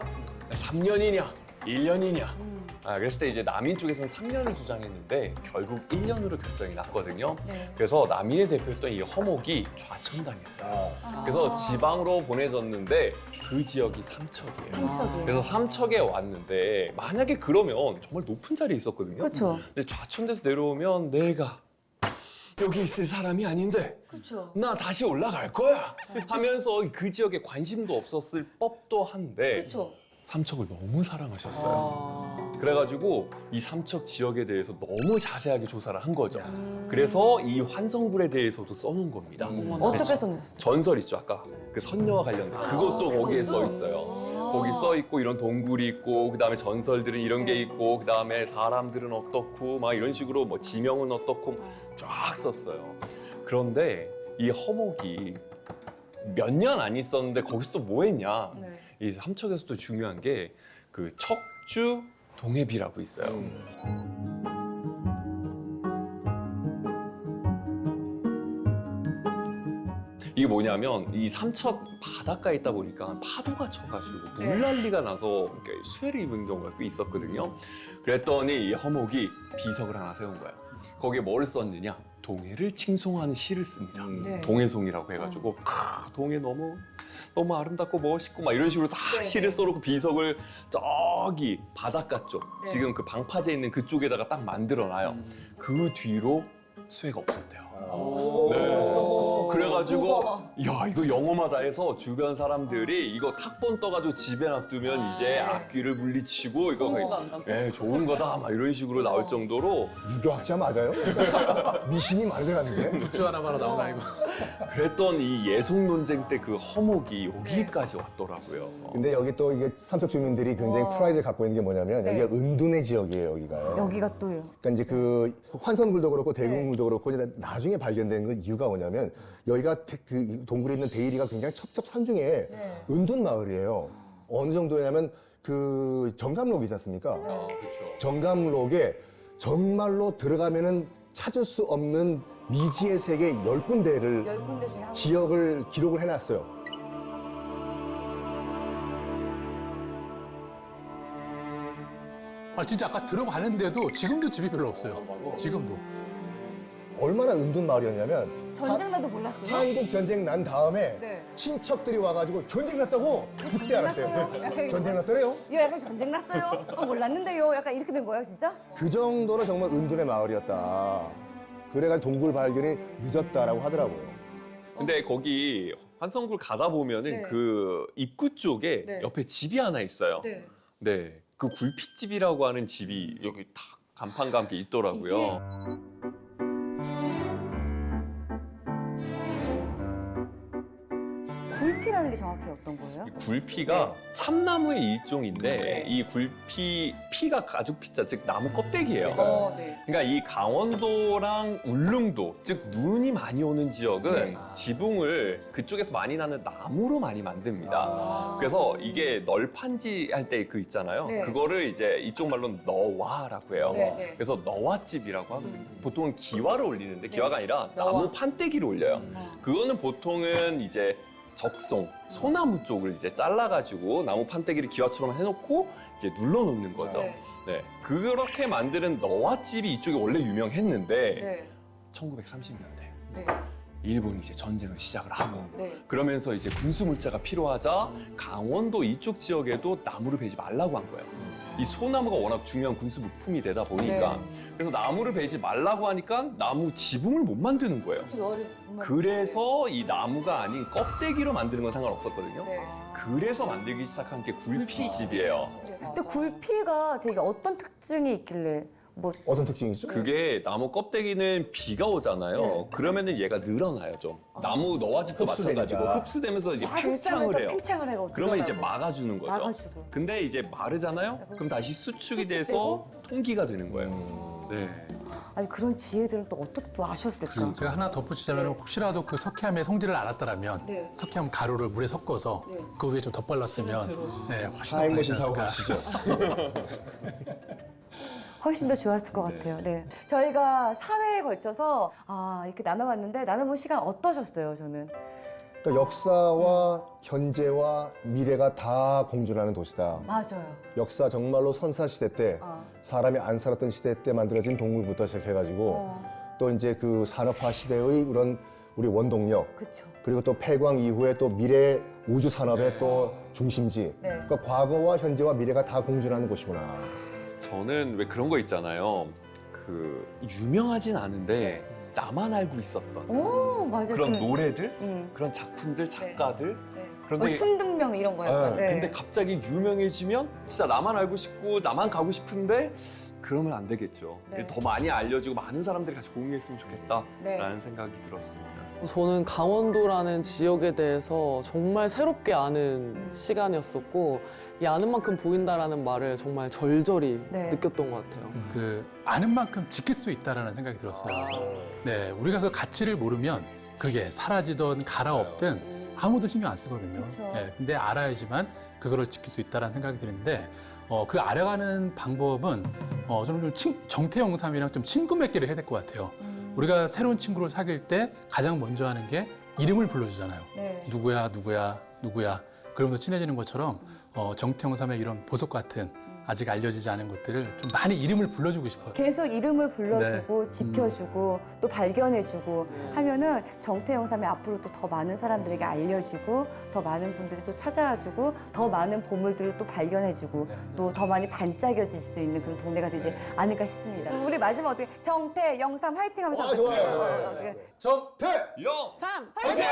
3년이냐? 1년이냐? 그랬을 때 이제 남인 쪽에서는 3년을 주장했는데 결국 1년으로 결정이 났거든요. 네. 그래서 남인의 대표였던 이 허목이 좌천당했어요. 그래서 지방으로 보내졌는데 그 지역이 삼척이에요. 삼척이에요. 그래서 삼척에 왔는데 만약에 그러면 정말 높은 자리에 있었거든요. 그렇죠. 근데 좌천돼서 내려오면 내가 여기 있을 사람이 아닌데 그렇죠. 나 다시 올라갈 거야 하면서 그 지역에 관심도 없었을 법도 한데 그렇죠. 삼척을 너무 사랑하셨어요. 아. 그래가지고 이 삼척 지역에 대해서 너무 자세하게 조사를 한 거죠. 그래서 이 환성굴에 대해서도 써놓은 겁니다. 어떻게 썼나요? 전설 있죠, 아까 그 선녀와 관련된 그것도 거기에 써 있어요. 거기 써 있고 이런 동굴이 있고 그다음에 전설들은 이런 게 있고 그다음에 사람들은 어떻고 막 이런 식으로 뭐 지명은 어떻고 쫙 썼어요. 그런데 이 허목이 몇 년 안 있었는데 거기서 또 뭐 했냐? 네. 이 삼척에서 또 중요한 게 그 척주 동해비라고 있어요. 이게 뭐냐면 이 삼척 바닷가에 있다 보니까 파도가 쳐가지고 물난리가 나서 이렇게 수해를 입은 경우가 꽤 있었거든요. 그랬더니 이 허목이 비석을 하나 세운 거예요. 거기에 뭘 썼느냐? 동해를 칭송하는 시를 씁니다. 네. 동해송이라고 해가지고 동해 너무 아름답고 멋있고 막 이런 식으로 다 네, 시를 네. 써놓고 비석을 저기 바닷가 쪽 네. 지금 그 방파제 있는 그쪽에다가 딱 만들어놔요. 그 뒤로 수해가 없었대요. 네. 그래가지고 우와. 야 이거 영험하다 해서 주변 사람들이 이거 탁본 떠가지고 집에 놔두면 이제 악귀를 물리치고 이거 좋은 거다 막 이런 식으로 나올 정도로 유교학자 맞아요? 미신이 만들었는데. 굿즈 하나만 나오나 이거. 그랬던 이 예속 논쟁 때 그 허목이 여기까지 왔더라고요. 근데 여기 또 이게 삼척 주민들이 굉장히 프라이드를 갖고 있는 게 뭐냐면 네. 여기가 은둔의 지역이에요, 여기가요. 여기가 또요. 그러니까 이제 그 환선굴도 그렇고 대궁굴도 그렇고 이제 나중에 발견된 그 이유가 뭐냐면 여기가 그 동굴에 있는 대이리가 굉장히 첩첩산중에 은둔 마을이에요. 어느 정도냐면 그 정감록이 있지 않습니까? 그렇죠. 정감록에 정말로 들어가면은 찾을 수 없는 미지의 세계 10군데를 10군데 중에 한 지역을 기록을 해놨어요. 진짜 아까 들어가는데도 지금도 집이 별로 없어요. 지금도. 얼마나 은둔 마을이었냐면 전쟁 나도 몰랐어요. 한국 전쟁 난 다음에 네. 친척들이 와가지고 전쟁 났다고 그때 알았대요. 전쟁 났더래요. 야, 약간 전쟁 났어요? 몰랐는데요. 약간 이렇게 된 거예요, 진짜? 그 정도로 정말 은둔의 마을이었다. 그래가지고 동굴 발견이 늦었다라고 하더라고요. 근데 거기 환성굴 가다 보면은 네. 그 입구 쪽에 네. 옆에 집이 하나 있어요. 네. 네. 그 굴핏집이라고 하는 집이 여기 딱 간판과 함께 있더라고요. 굴피라는 게 정확히 어떤 거예요? 이 굴피가 참나무의 일종인데 네. 이 굴피 피가 가죽 피자 즉 나무 껍데기예요. 네. 그러니까 이 강원도랑 울릉도 즉 눈이 많이 오는 지역은 네. 지붕을 그쪽에서 많이 나는 나무로 많이 만듭니다. 아. 그래서 이게 널판지 할 때 그 있잖아요. 네. 그거를 이제 이쪽 말로 너와라고 해요. 네, 네. 그래서 너와집이라고 하거든요. 보통은 기와를 올리는데 기와가 아니라 너와. 나무 판때기를 올려요. 그거는 보통은 이제 적송, 소나무 쪽을 이제 잘라가지고 나무 판때기를 기와처럼 해놓고 이제 눌러놓는 거죠. 네. 네. 그렇게 만드는 너와집이 이쪽이 원래 유명했는데 네. 1930년대 네. 일본이 이제 전쟁을 시작을 하고 네. 그러면서 이제 군수 물자가 필요하자 강원도 이쪽 지역에도 나무를 베지 말라고 한 거예요. 이 소나무가 워낙 중요한 군수 부품이 되다 보니까 그래서 나무를 베지 말라고 하니까 나무 지붕을 못 만드는 거예요. 그래서 이 나무가 아닌 껍데기로 만드는 건 상관없었거든요. 네. 그래서 만들기 시작한 게 굴피집이에요. 근데 굴피가 되게 어떤 특징이 있길래 뭐 어떤 특징이 있죠? 그게 나무 껍데기는 비가 오잖아요. 네. 그러면은 얘가 늘어나요 좀. 나무 너와집도 흡수되니까. 마찬가지고 흡수되면서 이제 팽창을 해요. 팽창을 해고 그러면 이제 막아주는 거죠. 막아주고. 근데 이제 마르잖아요. 그럼 다시 수축이 돼서 통기가 되는 거예요. 네. 아니 그런 지혜들은 또 어떻게 또 아셨을까? 제가 하나 덧붙이자면 혹시라도 그 석회암의 성질을 알았더라면 네. 석회암 가루를 물에 섞어서 네. 그 위에 좀 덧발랐으면 네, 훨씬 더 타임머신 타고 맛있지 않을까. 가시죠. 훨씬 더 좋았을 것 같아요. 네. 저희가 사회에 걸쳐서 이렇게 나눠봤는데 나눠본 시간 어떠셨어요, 저는? 그러니까 역사와 현재와 미래가 다 공존하는 도시다. 맞아요. 역사 정말로 선사시대 때 사람이 안 살았던 시대 때 만들어진 동굴부터 시작해가지고 또 이제 그 산업화 시대의 그런 우리 원동력 그렇죠. 그리고 또 폐광 이후에 또 미래 우주 산업의 또 중심지. 네. 그러니까 과거와 현재와 미래가 다 공존하는 곳이구나. 저는 왜 그런 거 있잖아요. 그 유명하진 않은데 나만 알고 있었던 오, 맞아요. 그런 노래들, 음. 그런 작품들, 작가들. 네. 그런데 순등명 이런 거였던. 네, 근데 갑자기 유명해지면 진짜 나만 알고 싶고 나만 가고 싶은데 그러면 안 되겠죠. 네. 더 많이 알려지고 많은 사람들이 같이 공유했으면 좋겠다라는 네. 생각이 들었습니다. 저는 강원도라는 지역에 대해서 정말 새롭게 아는 시간이었었고 이 아는 만큼 보인다라는 말을 정말 절절히 네. 느꼈던 것 같아요. 그 아는 만큼 지킬 수 있다라는 생각이 들었어요. 네, 우리가 그 가치를 모르면 그게 사라지든 갈아엎든 아무도 신경 안 쓰거든요. 그쵸. 네, 근데 알아야지만 그거를 지킬 수 있다라는 생각이 드는데 그 알아가는 방법은 저는 좀 정태영삼이랑 좀 친구 맺기를 해야 될 것 같아요. 우리가 새로운 친구를 사귈 때 가장 먼저 하는 게 이름을 불러주잖아요. 네. 누구야, 누구야, 누구야. 그러면서 친해지는 것처럼 정태영삼의 이런 보석 같은 아직 알려지지 않은 것들을 좀 많이 이름을 불러주고 싶어요. 계속 이름을 불러주고 네. 지켜주고 또 발견해주고 하면은 정태영 삼이 앞으로 또 더 많은 사람들에게 알려지고 더 많은 분들이 또 찾아와주고 더 많은 보물들을 또 발견해주고 또 더 많이 반짝여질 수 있는 그런 동네가 되지 않을까 싶습니다. 우리 마지막 어떻게 정태영 삼 화이팅 하면서 어떻게 좋아요, 해요? 좋아요. 어떻게? 정태! 영! 3! 화이팅!